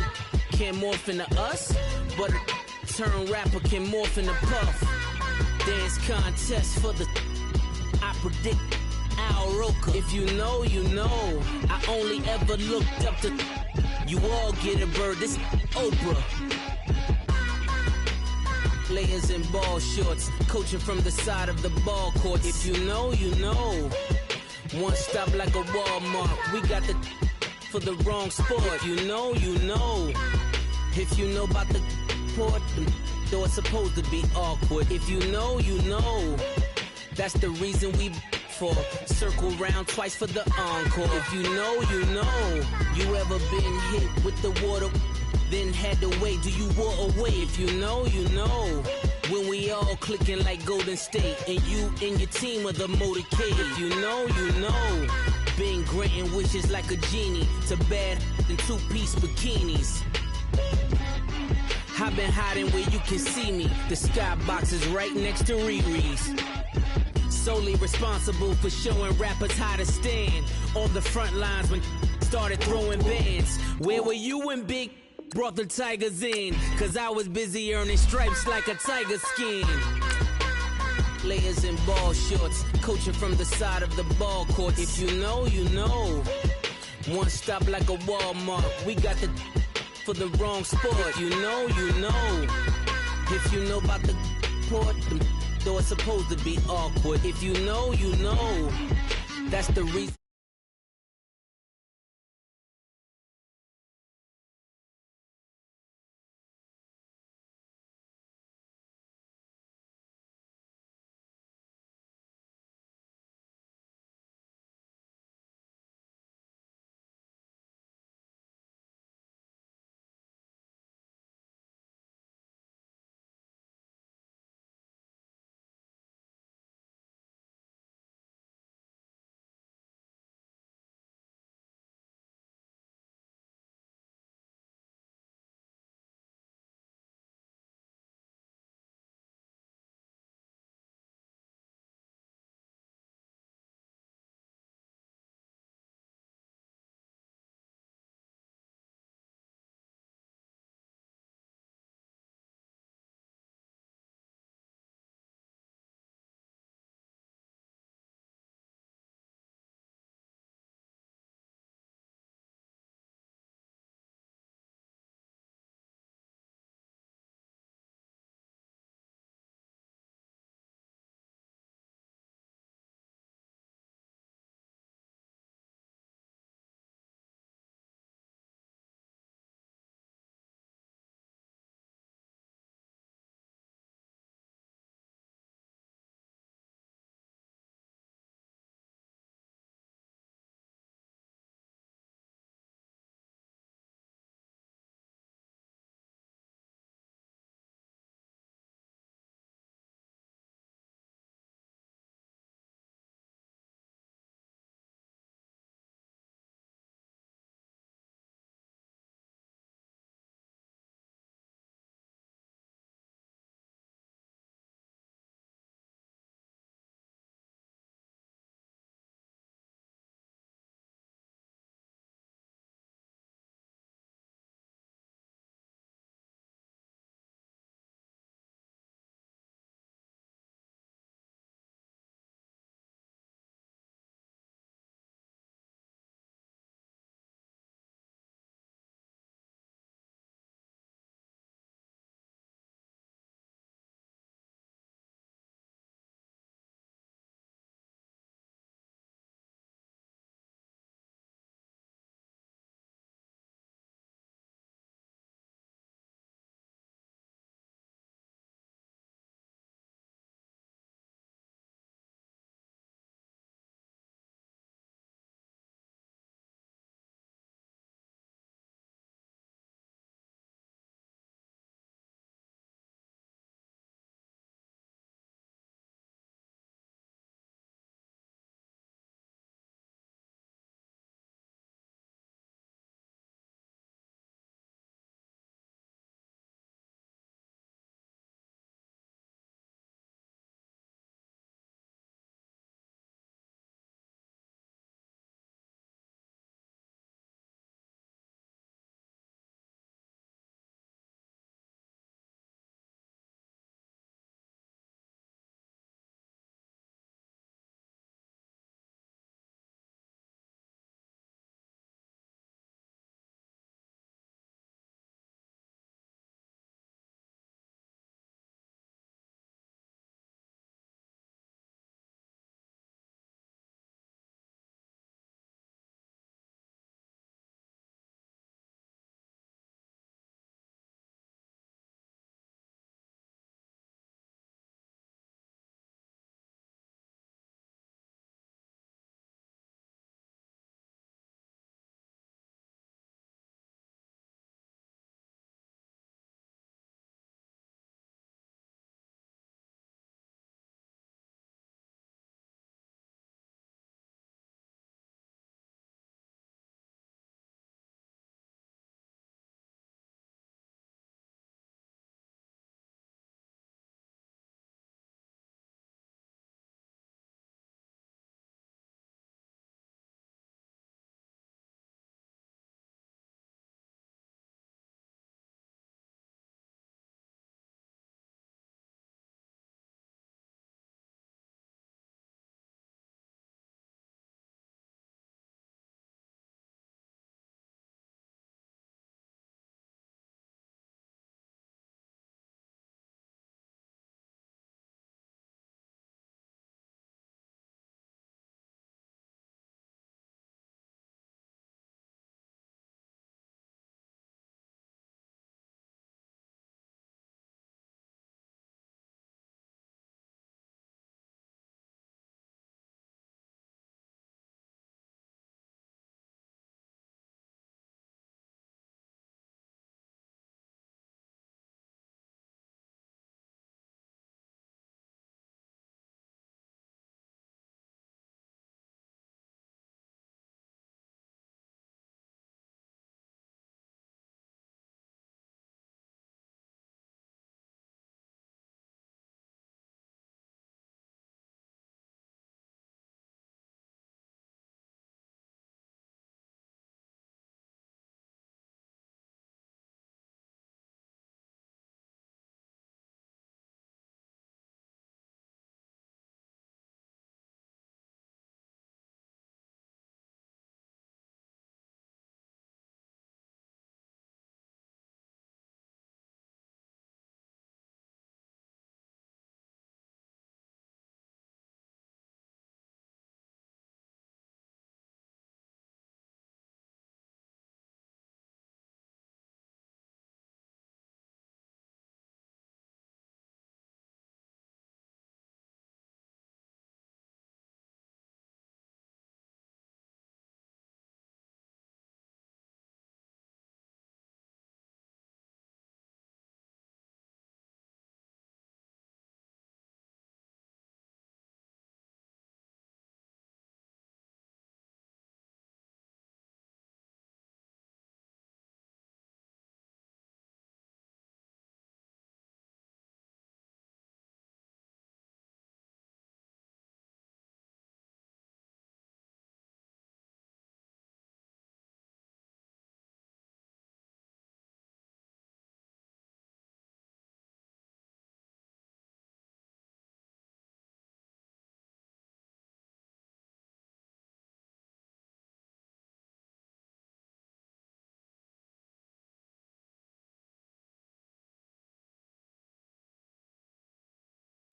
S16: can't morph into us, but a turn rapper can morph into Puff. Dance contest for the, I predict Al Roker. If you know, you know. I only ever looked up to, you all get a bird, this Oprah. Players in ball shorts, coaching from the side of the ball court. If you know, you know. One stop like a Walmart, we got the for the wrong sport. If you know, you know. If you know about the port, though it's supposed to be awkward. If you know, you know. That's the reason we for. Circle round twice for the encore. If you know, you know. You ever been hit with the water, then had to wait? Do you walk away? If you know, you know. When we all clicking like Golden State, and you and your team are the motorcade. If you know, you know. Been granting wishes like a genie to bad in two-piece bikinis. I've been hiding where you can see me. The skybox is right next to Riri's. Solely responsible for showing rappers how to stand on the front lines when started throwing bands. Where were you when Big brought the Tigers in? Cause I was busy earning stripes like a tiger skin. Layers in ball shorts, coaching from the side of the ball court. If you know, you know. One stop like a Walmart. We got the for the wrong sport. You know, you know. If you know about the port, the door's supposed to be awkward. If you know, you know. That's the reason.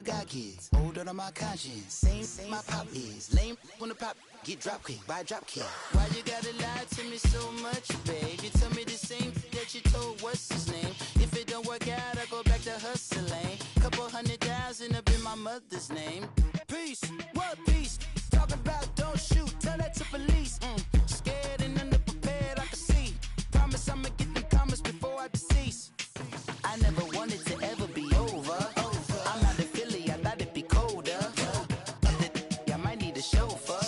S12: got kids, older than my conscience. Same my pop is. Lame when the pop get drop kick by drop kick.
S15: Why you gotta lie to me so much, babe? You tell me the same that you told what's his name. If it don't work out, I go back to hustling. Couple 100,000 up in my mother's name.
S12: Peace, what peace? Talk about don't shoot, tell that to police. Scared and underprepared, I can see. Promise I'ma get them comments before I decease.
S15: I never wanted to ever be over. I'm not a Philly, I thought it'd be colder. I might need a chauffeur.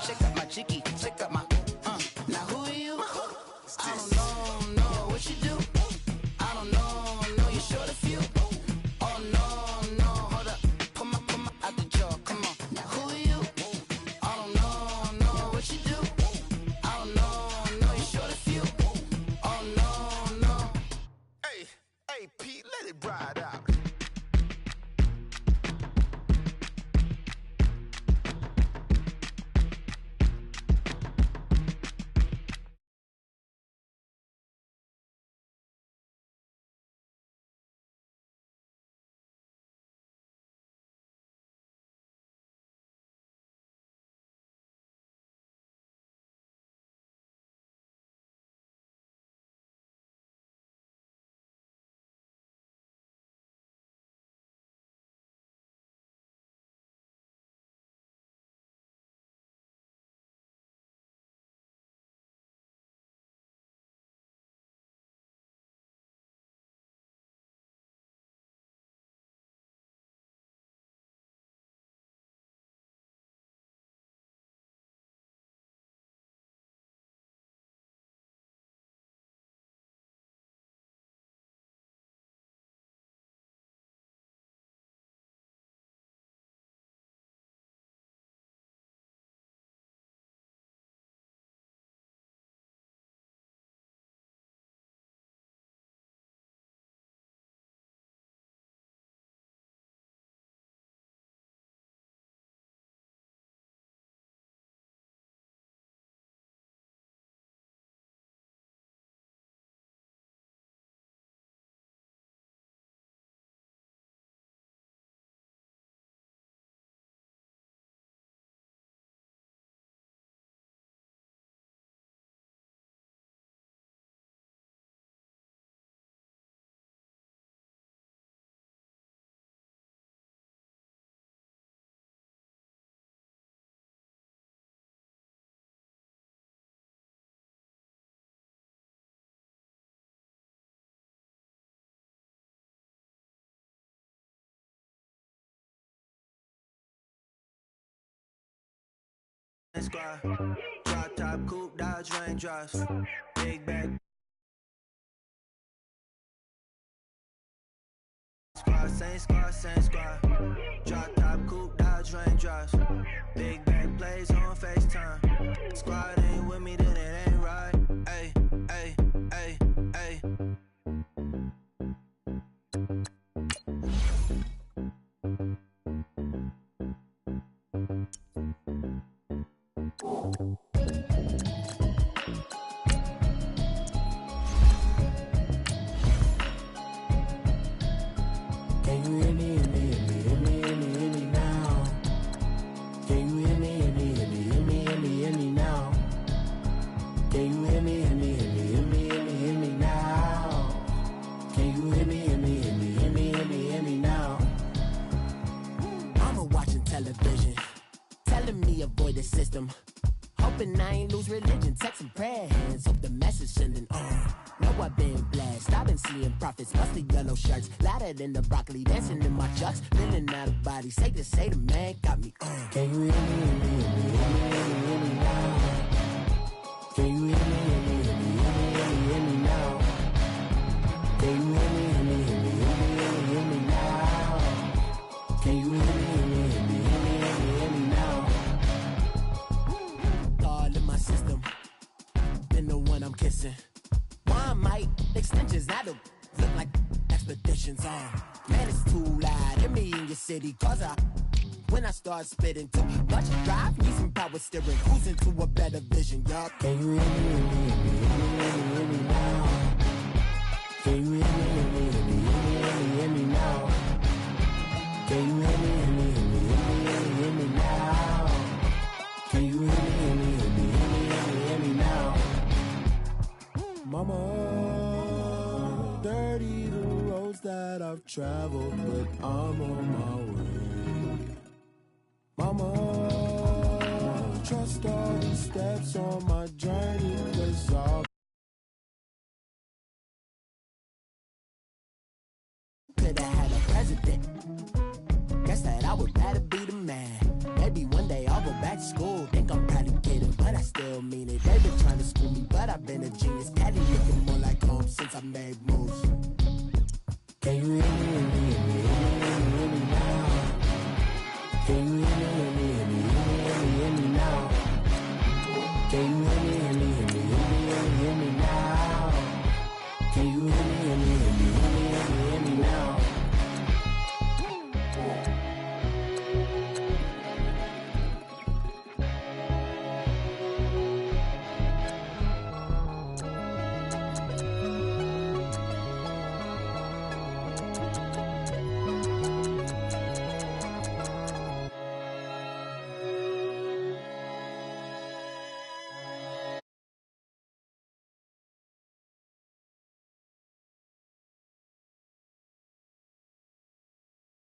S15: Check out my chicky, check out my Now who are you? I don't know what you do. I don't know you short a few. Oh no, hold up. Come on, out the jaw, come on. Now who are you? I don't know what you do. I don't know you short a few. Oh no.
S6: Hey, Pete, let it ride out.
S17: Squad, drop top coupe, Dodge raindrops, big bag. Same squad. Drop top coupe, Dodge raindrops, big bag plays on FaceTime. Squad ain't with me, then it ain't right. Ay.
S13: Can you hear me now? Can you hear me now? Can you hear me now? Can you hear me now?
S4: Mama watching television, telling me avoid the system. Hoping I ain't lose religion, texting prayer hands, hope the message sending on. Know I've been blessed, I've been seeing prophets, mostly yellow shirts, louder than the broccoli, dancing in my chucks, feeling out of body, say the man got me on.
S13: Can you hear me now? Can you hear me now? Can you hear me now? Can you hear me now?
S4: God in my system, been the one I'm kissing. One might extensions, that'll look like expeditions on. Man, it's too loud, hear me in your city, cause when I start spitting too much drive, need some power steering, cruising to a better vision, yup.
S13: Can you hear me now? Can you hear me now? Can you hear
S18: dirty, the roads that I've traveled, but I'm on my way. Mama, trust all the steps on my journey, 'cause I'll
S12: coulda had a president. Guess that I would rather be the man. Maybe one day I'll go back to school. Think I'm proud to get it, but I still mean it. They've been trying to school me, but I've been a genius. Caddy looking more like home since I made